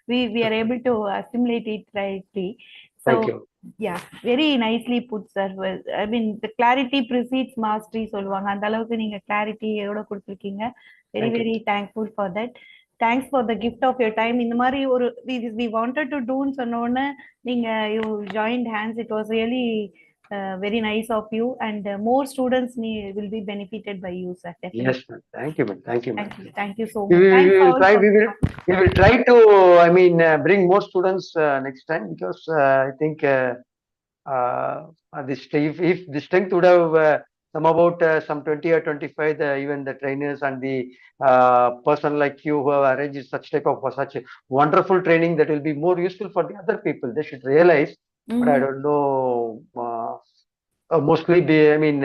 we are able to assimilate it rightly. Thank So you. yeah, very nicely put, sir. Well, I mean, the clarity precedes mastery சொல்லுவாங்க அந்த அளவுக்கு நீங்க clarity எவ்வளோ கொடுத்துருக்கீங்க. Very Thank you. very thankful for that. Thanks for the gift of your time. இந்த மாதிரி ஒரு we wanted to do ன்னு சொன்ன உடனே நீங்க you joined hands. It was really very nice of you, and more students will be benefited by you, sir. Definitely. Yes, ma'am. Thank you, ma'am. Thank you, ma'am. Thank you so We much. will, Thanks we will all try. for- We will try to. I mean, bring more students next time because I think if the strength would have some about some 20 or 25, even the trainers and the person like you who have arranged such type of such a wonderful training that will be more useful for the other people. They should realize, but I don't know. Mostly, I mean,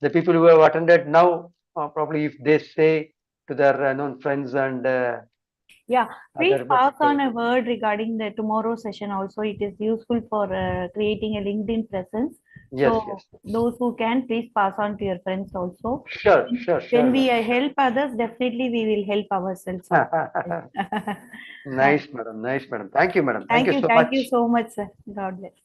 the people who have attended now, probably if they say to their known friends and Yeah, please other pass people. on a word regarding the tomorrow session also. It is useful for creating a LinkedIn presence. Yes, So yes. those who can, please pass on to your friends also. Sure, sure, sure. When we ma'am. help others, definitely we will help ourselves. Nice, madam. Nice, madam. Thank you, madam. Thank you so Thank much. you so much, sir. God bless.